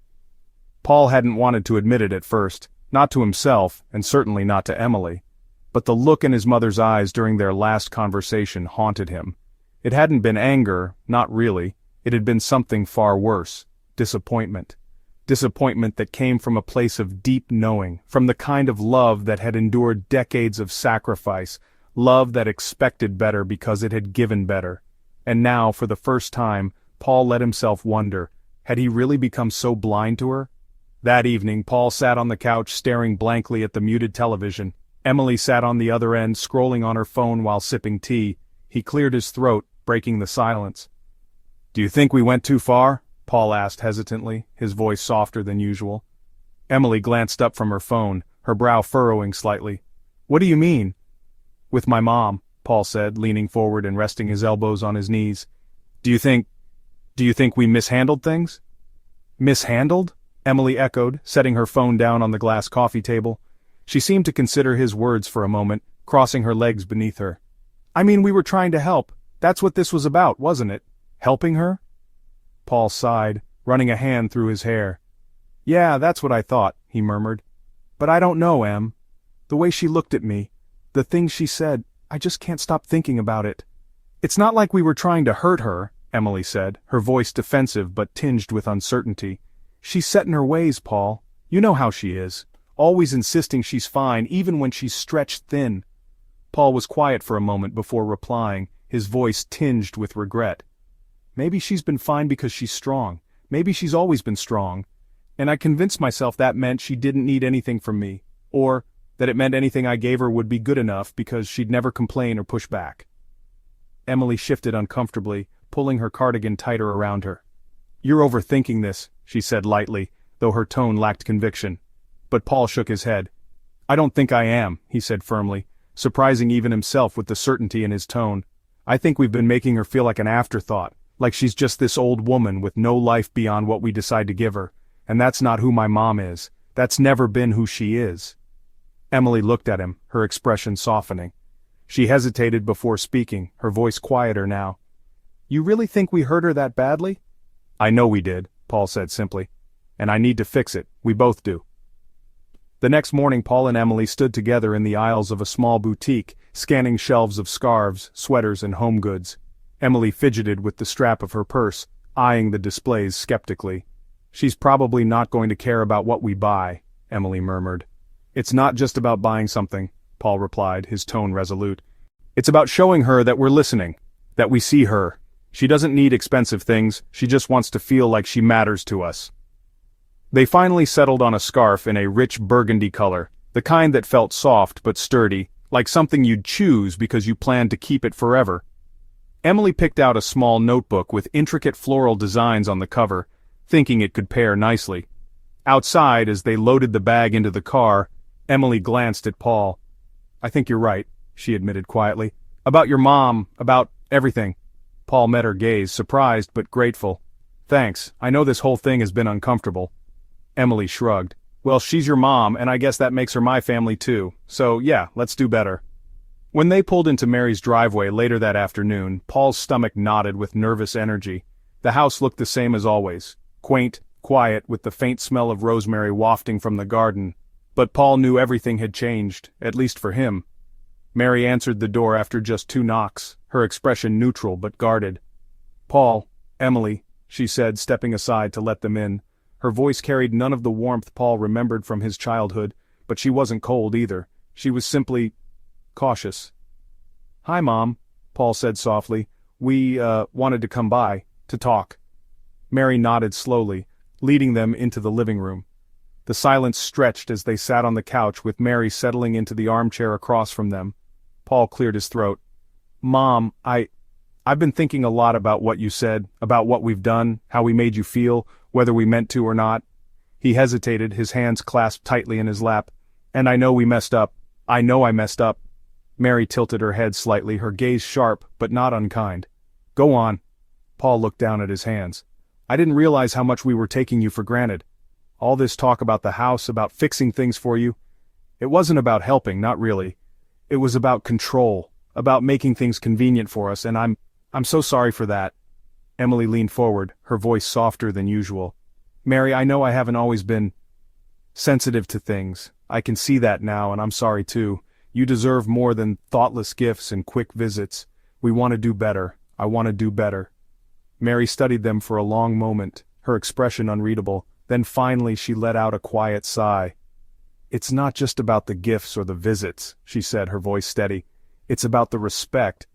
Paul hadn't wanted to admit it at first, not to himself, and certainly not to Emily. But the look in his mother's eyes during their last conversation haunted him. It hadn't been anger, not really. It had been something far worse: disappointment. Disappointment that came from a place of deep knowing, from the kind of love that had endured decades of sacrifice, love that expected better because it had given better. And now, for the first time, Paul let himself wonder, had he really become so blind to her? That evening, Paul sat on the couch staring blankly at the muted television. Emily sat on the other end, scrolling on her phone while sipping tea. He cleared his throat, breaking the silence. "Do you think we went too far?" Paul asked hesitantly, his voice softer than usual. Emily glanced up from her phone, her brow furrowing slightly. "What do you mean?" "With my mom," Paul said, leaning forward and resting his elbows on his knees. Do you think we mishandled things?" "Mishandled?" Emily echoed, setting her phone down on the glass coffee table. She seemed to consider his words for a moment, crossing her legs beneath her. "I mean, we were trying to help. That's what this was about, wasn't it? Helping her?" Paul sighed, running a hand through his hair. "Yeah, that's what I thought," he murmured. "But I don't know, Em. The way she looked at me, the things she said, I just can't stop thinking about it." "It's not like we were trying to hurt her," Emily said, her voice defensive but tinged with uncertainty. "She's set in her ways, Paul. You know how she is. Always insisting she's fine, even when she's stretched thin." Paul was quiet for a moment before replying, his voice tinged with regret. "Maybe she's been fine because she's strong. Maybe she's always been strong. And I convinced myself that meant she didn't need anything from me, or that it meant anything I gave her would be good enough because she'd never complain or push back." Emily shifted uncomfortably, pulling her cardigan tighter around her. "You're overthinking this," she said lightly, though her tone lacked conviction. But Paul shook his head. "I don't think I am," he said firmly, surprising even himself with the certainty in his tone. "I think we've been making her feel like an afterthought, like she's just this old woman with no life beyond what we decide to give her, and that's not who my mom is. That's never been who she is." Emily looked at him, her expression softening. She hesitated before speaking, her voice quieter now. "You really think we hurt her that badly?" "I know we did," Paul said simply. "And I need to fix it, we both do." The next morning Paul and Emily stood together in the aisles of a small boutique, scanning shelves of scarves, sweaters, and home goods. Emily fidgeted with the strap of her purse, eyeing the displays skeptically. "She's probably not going to care about what we buy," Emily murmured. "It's not just about buying something," Paul replied, his tone resolute. "It's about showing her that we're listening, that we see her. She doesn't need expensive things, she just wants to feel like she matters to us." They finally settled on a scarf in a rich burgundy color, the kind that felt soft but sturdy, like something you'd choose because you planned to keep it forever. Emily picked out a small notebook with intricate floral designs on the cover, thinking it could pair nicely. Outside, as they loaded the bag into the car, Emily glanced at Paul. "I think you're right," she admitted quietly. "About your mom, about everything." Paul met her gaze, surprised but grateful. "Thanks, I know this whole thing has been uncomfortable." Emily shrugged. "Well, she's your mom, and I guess that makes her my family too, so yeah, let's do better." When they pulled into Mary's driveway later that afternoon, Paul's stomach knotted with nervous energy. The house looked the same as always, quaint, quiet, with the faint smell of rosemary wafting from the garden. But Paul knew everything had changed, at least for him. Mary answered the door after just 2 knocks, her expression neutral but guarded. "Paul, Emily," she said, stepping aside to let them in. Her voice carried none of the warmth Paul remembered from his childhood, but she wasn't cold either. She was simply cautious. "Hi, Mom," Paul said softly. "We, wanted to come by, to talk." Mary nodded slowly, leading them into the living room. The silence stretched as they sat on the couch with Mary settling into the armchair across from them. Paul cleared his throat. "Mom, I've been thinking a lot about what you said, about what we've done, how we made you feel, whether we meant to or not." He hesitated, his hands clasped tightly in his lap. "And I know we messed up. I know I messed up. Mary tilted her head slightly, her gaze sharp but not unkind. Go on. Paul looked down at his hands. I didn't realize how much we were taking you for granted. All this talk about the house, about fixing things for you. It wasn't about helping, not really. It was about control, about making things convenient for us, and I'm so sorry for that. Emily leaned forward, her voice softer than usual. Mary, I know I haven't always been sensitive to things. I can see that now, and I'm sorry too. You deserve more than thoughtless gifts and quick visits. We want to do better. I want to do better. Mary studied them for a long moment, her expression unreadable. Then finally she let out a quiet sigh. It's not just about the gifts or the visits, she said, her voice steady. It's about the respect,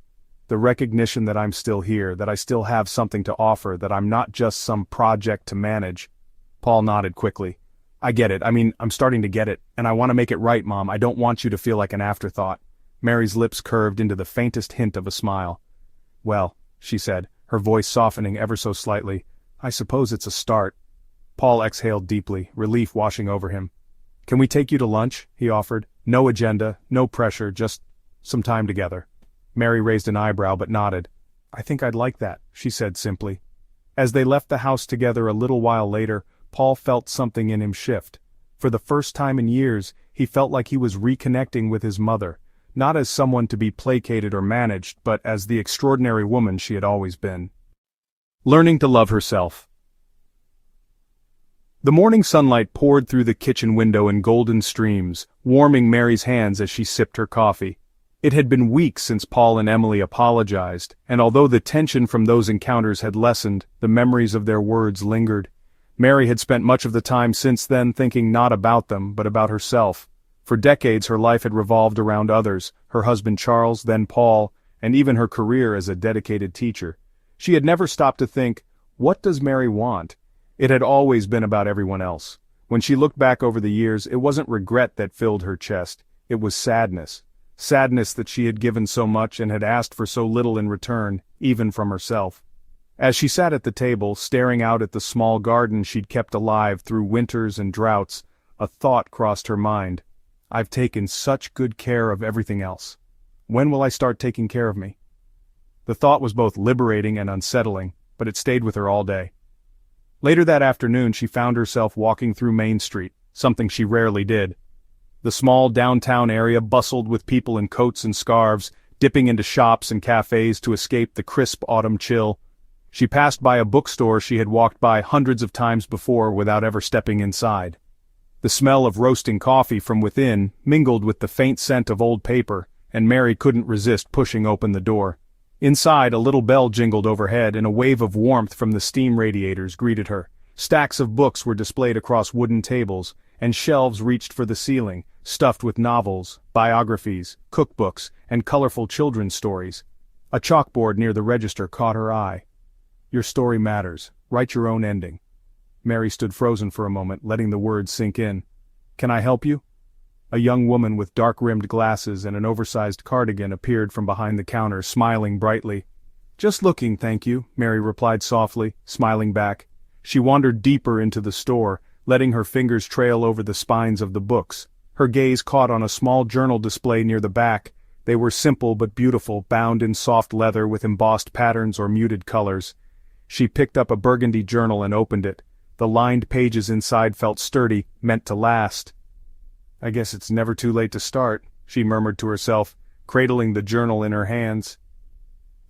the recognition that I'm still here, that I still have something to offer, that I'm not just some project to manage. Paul nodded quickly. I get it. I'm starting to get it, and I want to make it right, Mom. I don't want you to feel like an afterthought. Mary's lips curved into the faintest hint of a smile. Well, she said, her voice softening ever so slightly, I suppose it's a start. Paul exhaled deeply, relief washing over him. Can we take you to lunch? He offered. No agenda, no pressure, just some time together. Mary raised an eyebrow but nodded. I think I'd like that, she said simply. As they left the house together a little while later, Paul felt something in him shift. For the first time in years, he felt like he was reconnecting with his mother, not as someone to be placated or managed, but as the extraordinary woman she had always been. Learning to love herself. The morning sunlight poured through the kitchen window in golden streams, warming Mary's hands as she sipped her coffee. It had been weeks since Paul and Emily apologized, and although the tension from those encounters had lessened, the memories of their words lingered. Mary had spent much of the time since then thinking not about them, but about herself. For decades her life had revolved around others, her husband Charles, then Paul, and even her career as a dedicated teacher. She had never stopped to think, what does Mary want? It had always been about everyone else. When she looked back over the years, it wasn't regret that filled her chest. It was sadness. Sadness that she had given so much and had asked for so little in return, even from herself. As she sat at the table, staring out at the small garden she'd kept alive through winters and droughts, a thought crossed her mind. I've taken such good care of everything else. When will I start taking care of me? The thought was both liberating and unsettling, but it stayed with her all day. Later that afternoon she found herself walking through Main Street, something she rarely did. The small downtown area bustled with people in coats and scarves, dipping into shops and cafes to escape the crisp autumn chill. She passed by a bookstore she had walked by hundreds of times before without ever stepping inside. The smell of roasting coffee from within mingled with the faint scent of old paper, and Mary couldn't resist pushing open the door. Inside, a little bell jingled overhead, and a wave of warmth from the steam radiators greeted her. Stacks of books were displayed across wooden tables, and shelves reached for the ceiling, stuffed with novels, biographies, cookbooks, and colorful children's stories. A chalkboard near the register caught her eye. Your story matters. Write your own ending. Mary stood frozen for a moment, letting the words sink in. Can I help you? A young woman with dark-rimmed glasses and an oversized cardigan appeared from behind the counter, smiling brightly. Just looking, thank you, Mary replied softly, smiling back. She wandered deeper into the store, letting her fingers trail over the spines of the books. Her gaze caught on a small journal display near the back. They were simple but beautiful, bound in soft leather with embossed patterns or muted colors. She picked up a burgundy journal and opened it. The lined pages inside felt sturdy, meant to last. I guess it's never too late to start, she murmured to herself, cradling the journal in her hands.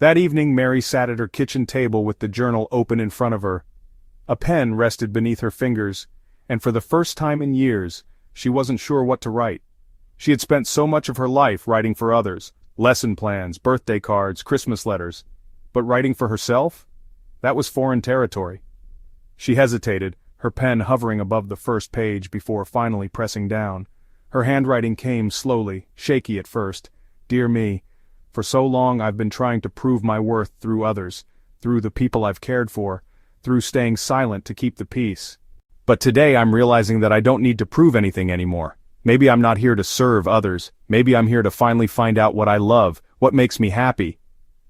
That evening Mary sat at her kitchen table with the journal open in front of her. A pen rested beneath her fingers, and for the first time in years, she wasn't sure what to write. She had spent so much of her life writing for others, lesson plans, birthday cards, Christmas letters. But writing for herself? That was foreign territory. She hesitated, her pen hovering above the first page before finally pressing down. Her handwriting came slowly, shaky at first. Dear me, for so long I've been trying to prove my worth through others, through the people I've cared for, through staying silent to keep the peace. But today I'm realizing that I don't need to prove anything anymore. Maybe I'm not here to serve others. Maybe I'm here to finally find out what I love, what makes me happy.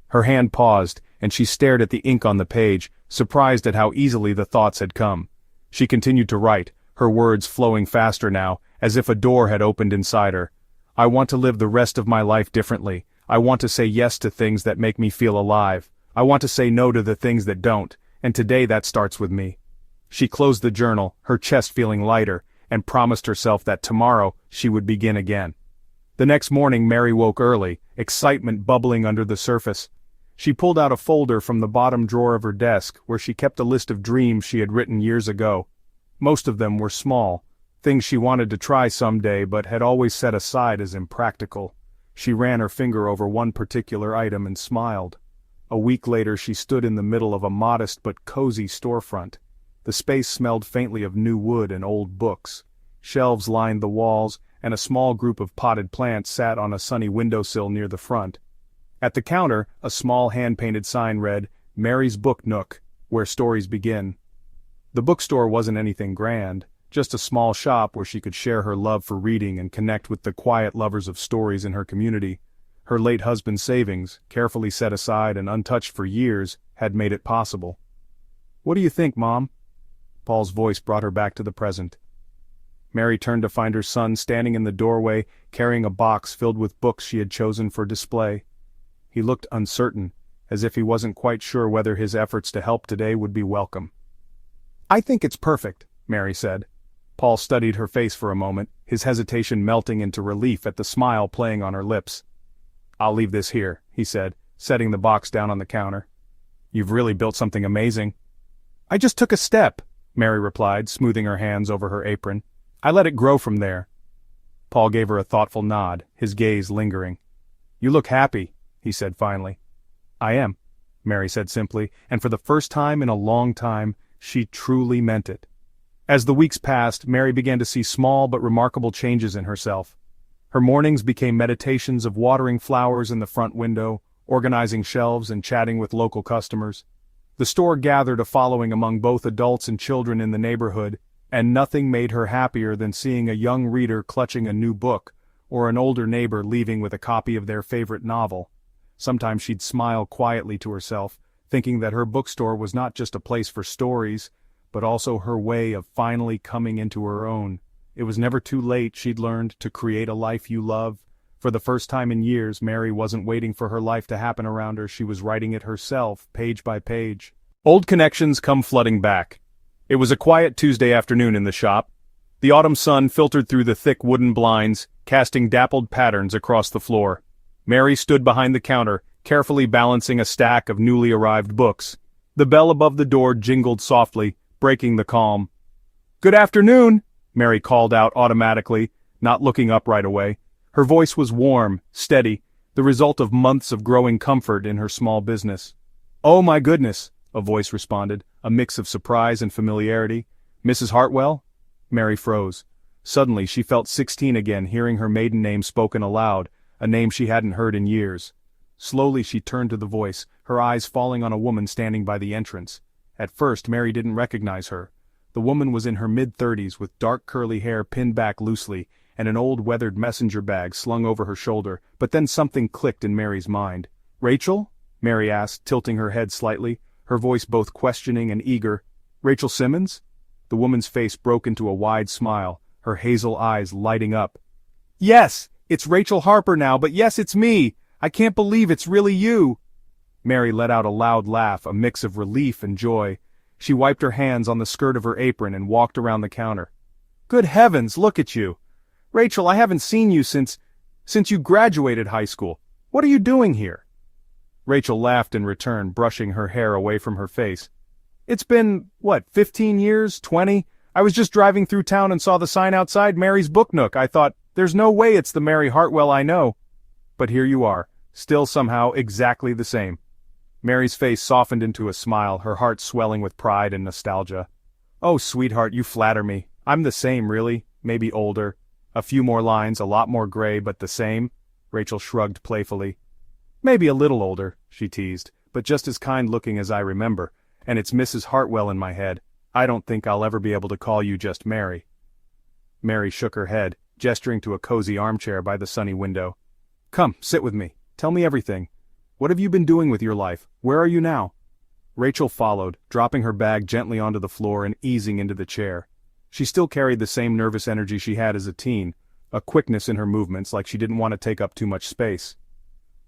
Her hand paused, and she stared at the ink on the page, surprised at how easily the thoughts had come. She continued to write, her words flowing faster now, as if a door had opened inside her. I want to live the rest of my life differently. I want to say yes to things that make me feel alive. I want to say no to the things that don't, and today that starts with me." She closed the journal, her chest feeling lighter, and promised herself that tomorrow she would begin again. The next morning Mary woke early, excitement bubbling under the surface. She pulled out a folder from the bottom drawer of her desk where she kept a list of dreams she had written years ago. Most of them were small, things she wanted to try someday but had always set aside as impractical. She ran her finger over one particular item and smiled. A week later she stood in the middle of a modest but cozy storefront. The space smelled faintly of new wood and old books. Shelves lined the walls, and a small group of potted plants sat on a sunny windowsill near the front. At the counter, a small hand-painted sign read, "Mary's Book Nook, where stories begin." The bookstore wasn't anything grand, just a small shop where she could share her love for reading and connect with the quiet lovers of stories in her community. Her late husband's savings, carefully set aside and untouched for years, had made it possible. "What do you think, Mom?" Paul's voice brought her back to the present. Mary turned to find her son standing in the doorway, carrying a box filled with books she had chosen for display. He looked uncertain, as if he wasn't quite sure whether his efforts to help today would be welcome. "I think it's perfect," Mary said. Paul studied her face for a moment, his hesitation melting into relief at the smile playing on her lips. "I'll leave this here," he said, setting the box down on the counter. "You've really built something amazing." "I just took a step," Mary replied, smoothing her hands over her apron. "I let it grow from there." Paul gave her a thoughtful nod, his gaze lingering. "You look happy," he said finally. "I am," Mary said simply, and for the first time in a long time, she truly meant it. As the weeks passed, Mary began to see small but remarkable changes in herself. Her mornings became meditations of watering flowers in the front window, organizing shelves and chatting with local customers. The store gathered a following among both adults and children in the neighborhood, and nothing made her happier than seeing a young reader clutching a new book, or an older neighbor leaving with a copy of their favorite novel. Sometimes she'd smile quietly to herself, thinking that her bookstore was not just a place for stories, but also her way of finally coming into her own. It was never too late, she'd learned, to create a life you love. For the first time in years, Mary wasn't waiting for her life to happen around her, she was writing it herself, page by page. Old connections come flooding back. It was a quiet Tuesday afternoon in the shop. The autumn sun filtered through the thick wooden blinds, casting dappled patterns across the floor. Mary stood behind the counter, carefully balancing a stack of newly arrived books. The bell above the door jingled softly, breaking the calm. "Good afternoon," Mary called out automatically, not looking up right away. Her voice was warm, steady, the result of months of growing comfort in her small business. "Oh my goodness," a voice responded, a mix of surprise and familiarity. "Mrs. Hartwell?" Mary froze. Suddenly she felt 16 again, hearing her maiden name spoken aloud, a name she hadn't heard in years. Slowly she turned to the voice, her eyes falling on a woman standing by the entrance. At first Mary didn't recognize her. The woman was in her mid-30s with dark curly hair pinned back loosely, and an old weathered messenger bag slung over her shoulder, but then something clicked in Mary's mind. "Rachel?" Mary asked, tilting her head slightly, her voice both questioning and eager. "Rachel Simmons?" The woman's face broke into a wide smile, her hazel eyes lighting up. "Yes, it's Rachel Harper now, but yes, it's me! I can't believe it's really you!" Mary let out a loud laugh, a mix of relief and joy. She wiped her hands on the skirt of her apron and walked around the counter. "Good heavens, look at you! Rachel, I haven't seen you since you graduated high school. What are you doing here?" Rachel laughed in return, brushing her hair away from her face. "It's been, 15 years, 20? I was just driving through town and saw the sign outside Mary's Book Nook. I thought, there's no way it's the Mary Hartwell I know. But here you are, still somehow exactly the same." Mary's face softened into a smile, her heart swelling with pride and nostalgia. "Oh, sweetheart, you flatter me. I'm the same, really, maybe older. A few more lines, a lot more gray, but the same." Rachel shrugged playfully. "Maybe a little older," she teased, "but just as kind-looking as I remember, and it's Mrs. Hartwell in my head. I don't think I'll ever be able to call you just Mary." Mary shook her head, gesturing to a cozy armchair by the sunny window. "Come, sit with me. Tell me everything. What have you been doing with your life? Where are you now?" Rachel followed, dropping her bag gently onto the floor and easing into the chair. She still carried the same nervous energy she had as a teen, a quickness in her movements like she didn't want to take up too much space.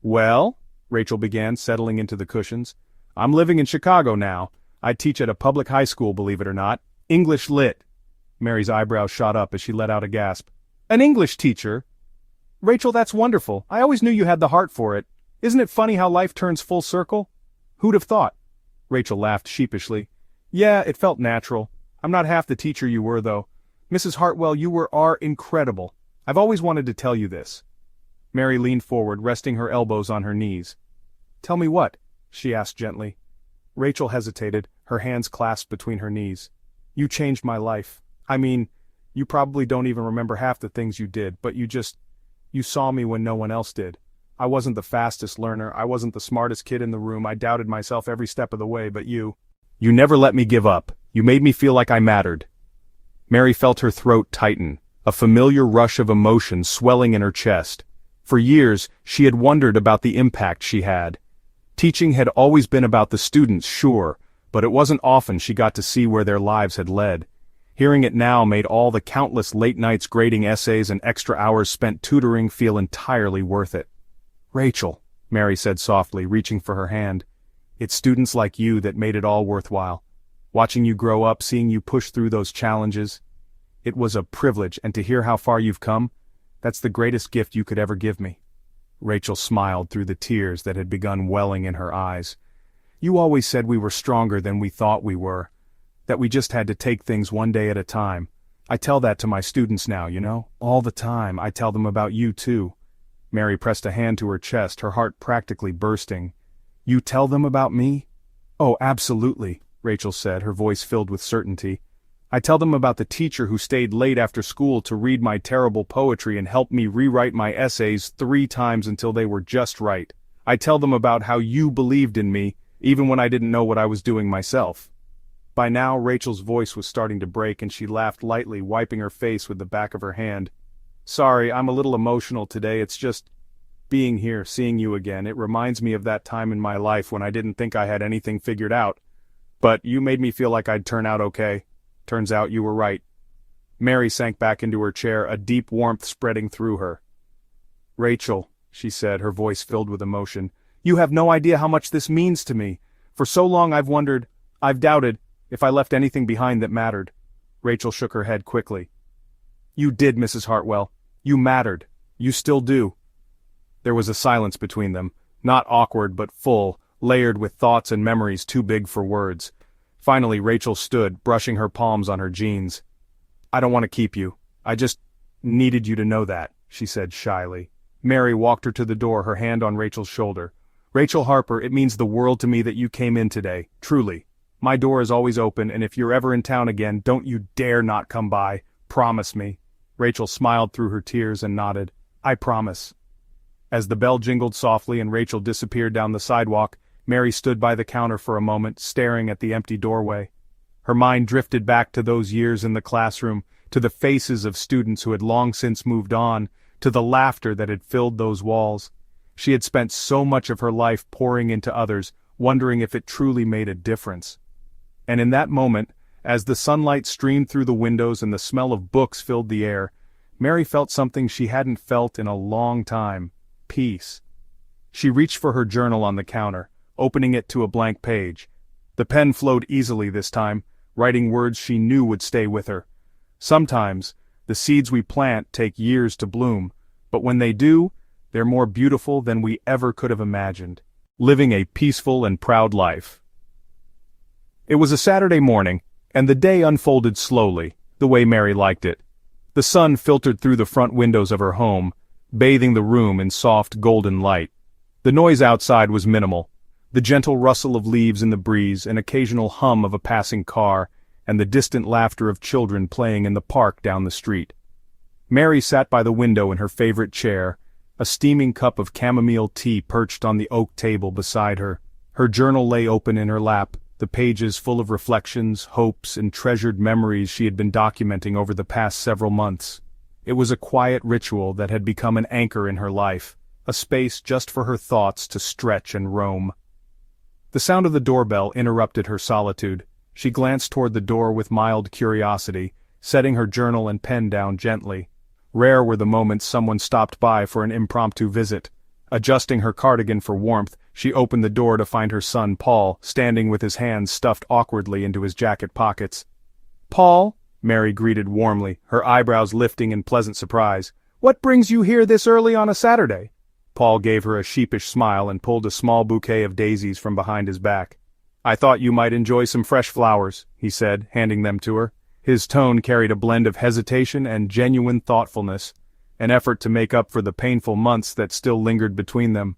"Well," Rachel began, settling into the cushions, "I'm living in Chicago now. I teach at a public high school, believe it or not. English Lit." Mary's eyebrows shot up as she let out a gasp. "An English teacher? Rachel, that's wonderful. I always knew you had the heart for it. Isn't it funny how life turns full circle?" "Who'd have thought?" Rachel laughed sheepishly. "Yeah, it felt natural. I'm not half the teacher you were, though. Mrs. Hartwell, are incredible. I've always wanted to tell you this." Mary leaned forward, resting her elbows on her knees. "Tell me what?" she asked gently. Rachel hesitated, her hands clasped between her knees. "You changed my life. I mean, you probably don't even remember half the things you did, but you saw me when no one else did. I wasn't the fastest learner, I wasn't the smartest kid in the room, I doubted myself every step of the way, but you never let me give up. You made me feel like I mattered." Mary felt her throat tighten, a familiar rush of emotion swelling in her chest. For years, she had wondered about the impact she had. Teaching had always been about the students, sure, but it wasn't often she got to see where their lives had led. Hearing it now made all the countless late nights grading essays and extra hours spent tutoring feel entirely worth it. "Rachel," Mary said softly, reaching for her hand, "it's students like you that made it all worthwhile. Watching you grow up, seeing you push through those challenges. It was a privilege, and to hear how far you've come, that's the greatest gift you could ever give me." Rachel smiled through the tears that had begun welling in her eyes. "You always said we were stronger than we thought we were, that we just had to take things one day at a time. I tell that to my students now, all the time. I tell them about you too." Mary pressed a hand to her chest, her heart practically bursting. "You tell them about me?" "Oh, absolutely," Rachel said, her voice filled with certainty. "I tell them about the teacher who stayed late after school to read my terrible poetry and helped me rewrite my essays 3 times until they were just right. I tell them about how you believed in me, even when I didn't know what I was doing myself." By now Rachel's voice was starting to break and she laughed lightly, wiping her face with the back of her hand. "Sorry, I'm a little emotional today, it's just being here, seeing you again. It reminds me of that time in my life when I didn't think I had anything figured out. But you made me feel like I'd turn out okay. Turns out you were right." Mary sank back into her chair, a deep warmth spreading through her. "Rachel," she said, her voice filled with emotion, "you have no idea how much this means to me. For so long I've doubted, if I left anything behind that mattered." Rachel shook her head quickly. "You did, Mrs. Hartwell. You mattered. You still do." There was a silence between them, not awkward but full, layered with thoughts and memories too big for words. Finally Rachel stood, brushing her palms on her jeans. "I don't want to keep you. I just needed you to know that," she said shyly. Mary walked her to the door, her hand on Rachel's shoulder. "Rachel Harper, it means the world to me that you came in today, truly. My door is always open, and if you're ever in town again, don't you dare not come by. Promise me." Rachel smiled through her tears and nodded. "I promise." As the bell jingled softly and Rachel disappeared down the sidewalk, Mary stood by the counter for a moment, staring at the empty doorway. Her mind drifted back to those years in the classroom, to the faces of students who had long since moved on, to the laughter that had filled those walls. She had spent so much of her life pouring into others, wondering if it truly made a difference. And in that moment, as the sunlight streamed through the windows and the smell of books filled the air, Mary felt something she hadn't felt in a long time: peace. She reached for her journal on the counter, opening it to a blank page. The pen flowed easily this time, writing words she knew would stay with her. Sometimes, the seeds we plant take years to bloom, but when they do, they're more beautiful than we ever could have imagined. Living a peaceful and proud life. It was a Saturday morning, and the day unfolded slowly, the way Mary liked it. The sun filtered through the front windows of her home, bathing the room in soft golden light. The noise outside was minimal. The gentle rustle of leaves in the breeze, an occasional hum of a passing car, and the distant laughter of children playing in the park down the street. Mary sat by the window in her favorite chair, a steaming cup of chamomile tea perched on the oak table beside her. Her journal lay open in her lap, the pages full of reflections, hopes, and treasured memories she had been documenting over the past several months. It was a quiet ritual that had become an anchor in her life, a space just for her thoughts to stretch and roam. The sound of the doorbell interrupted her solitude. She glanced toward the door with mild curiosity, setting her journal and pen down gently. Rare were the moments someone stopped by for an impromptu visit. Adjusting her cardigan for warmth, she opened the door to find her son Paul standing with his hands stuffed awkwardly into his jacket pockets. "Paul," Mary greeted warmly, her eyebrows lifting in pleasant surprise. "What brings you here this early on a Saturday?" Paul gave her a sheepish smile and pulled a small bouquet of daisies from behind his back. "I thought you might enjoy some fresh flowers," he said, handing them to her. His tone carried a blend of hesitation and genuine thoughtfulness, an effort to make up for the painful months that still lingered between them.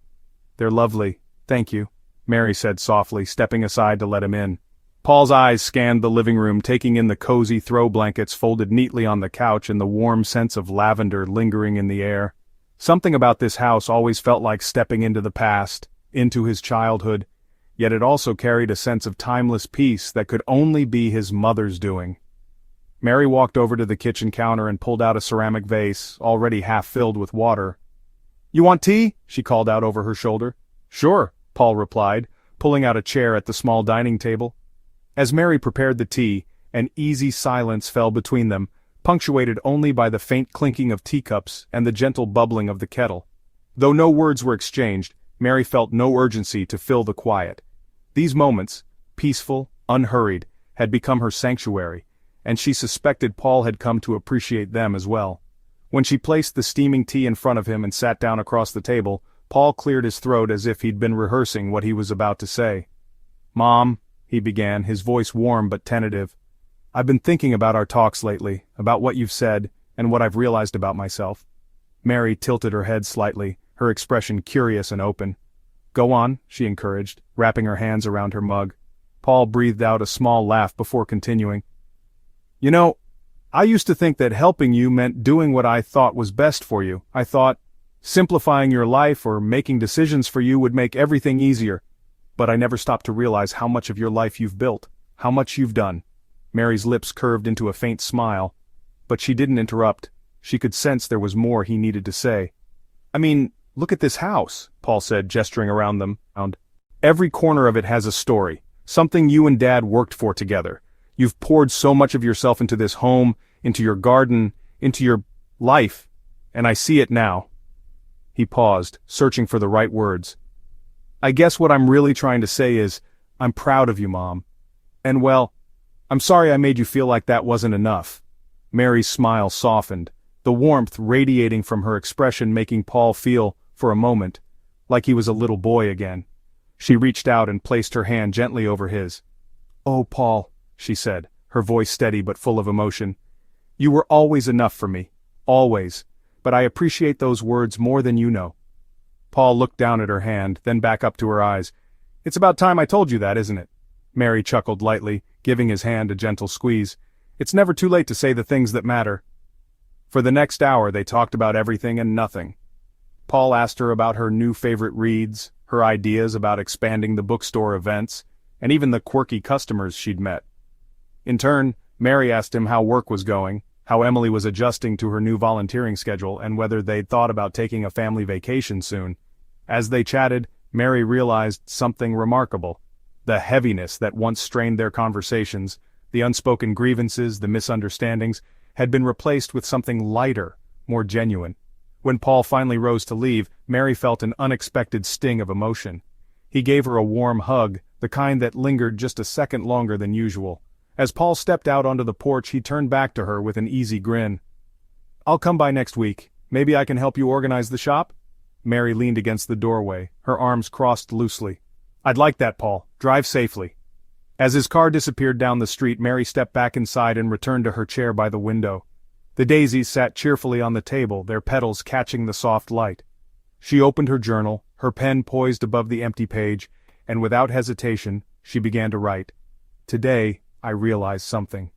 "They're lovely, thank you," Mary said softly, stepping aside to let him in. Paul's eyes scanned the living room, taking in the cozy throw blankets folded neatly on the couch and the warm sense of lavender lingering in the air. Something about this house always felt like stepping into the past, into his childhood, yet it also carried a sense of timeless peace that could only be his mother's doing. Mary walked over to the kitchen counter and pulled out a ceramic vase, already half filled with water. "You want tea?" she called out over her shoulder. "Sure," Paul replied, pulling out a chair at the small dining table. As Mary prepared the tea, an easy silence fell between them, punctuated only by the faint clinking of teacups and the gentle bubbling of the kettle. Though no words were exchanged, Mary felt no urgency to fill the quiet. These moments, peaceful, unhurried, had become her sanctuary, and she suspected Paul had come to appreciate them as well. When she placed the steaming tea in front of him and sat down across the table, Paul cleared his throat as if he'd been rehearsing what he was about to say. "Mom," he began, his voice warm but tentative. "I've been thinking about our talks lately, about what you've said, and what I've realized about myself." Mary tilted her head slightly, her expression curious and open. "Go on," she encouraged, wrapping her hands around her mug. Paul breathed out a small laugh before continuing. "You know, I used to think that helping you meant doing what I thought was best for you. I thought simplifying your life or making decisions for you would make everything easier. But I never stopped to realize how much of your life you've built, how much you've done." Mary's lips curved into a faint smile, but she didn't interrupt. She could sense there was more he needed to say. "I mean, look at this house," Paul said, gesturing around them. "Every corner of it has a story, something you and Dad worked for together. You've poured so much of yourself into this home, into your garden, into your life, and I see it now." He paused, searching for the right words. "I guess what I'm really trying to say is, I'm proud of you, Mom. And well, I'm sorry I made you feel like that wasn't enough." Mary's smile softened, the warmth radiating from her expression making Paul feel, for a moment, like he was a little boy again. She reached out and placed her hand gently over his. "Oh, Paul," she said, her voice steady but full of emotion. "You were always enough for me. Always. But I appreciate those words more than you know." Paul looked down at her hand, then back up to her eyes. "It's about time I told you that, isn't it?" Mary chuckled lightly, giving his hand a gentle squeeze. "It's never too late to say the things that matter." For the next hour they talked about everything and nothing. Paul asked her about her new favorite reads, her ideas about expanding the bookstore events, and even the quirky customers she'd met. In turn, Mary asked him how work was going, how Emily was adjusting to her new volunteering schedule, and whether they'd thought about taking a family vacation soon. As they chatted, Mary realized something remarkable. The heaviness that once strained their conversations, the unspoken grievances, the misunderstandings, had been replaced with something lighter, more genuine. When Paul finally rose to leave, Mary felt an unexpected sting of emotion. He gave her a warm hug, the kind that lingered just a second longer than usual. As Paul stepped out onto the porch, he turned back to her with an easy grin. "I'll come by next week. Maybe I can help you organize the shop?" Mary leaned against the doorway, her arms crossed loosely. "I'd like that, Paul. Drive safely." As his car disappeared down the street, Mary stepped back inside and returned to her chair by the window. The daisies sat cheerfully on the table, their petals catching the soft light. She opened her journal, her pen poised above the empty page, and without hesitation, she began to write. "Today, I realized something."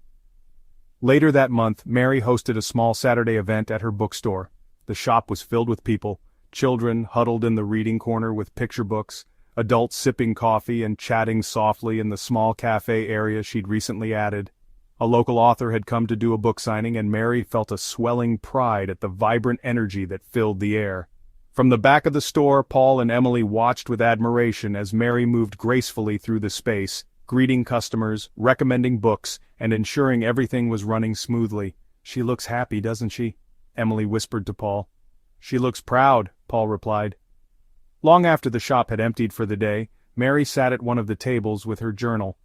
Later that month, Mary hosted a small Saturday event at her bookstore. The shop was filled with people, children huddled in the reading corner with picture books, adults sipping coffee and chatting softly in the small cafe area she'd recently added. A local author had come to do a book signing, and Mary felt a swelling pride at the vibrant energy that filled the air. From the back of the store, Paul and Emily watched with admiration as Mary moved gracefully through the space, greeting customers, recommending books, and ensuring everything was running smoothly. "She looks happy, doesn't she?" Emily whispered to Paul. She looks proud, Paul replied. Long after the shop had emptied for the day, Mary sat at one of the tables with her journal.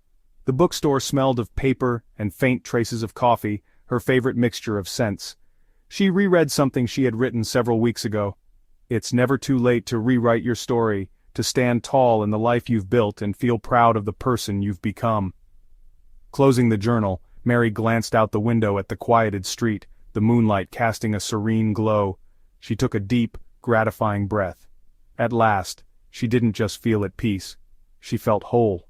The bookstore smelled of paper and faint traces of coffee, her favorite mixture of scents. She reread something she had written several weeks ago. It's never too late to rewrite your story, to stand tall in the life you've built and feel proud of the person you've become. Closing the journal, Mary glanced out the window at the quieted street, the moonlight casting a serene glow. She took a deep, gratifying breath. At last, she didn't just feel at peace. She felt whole.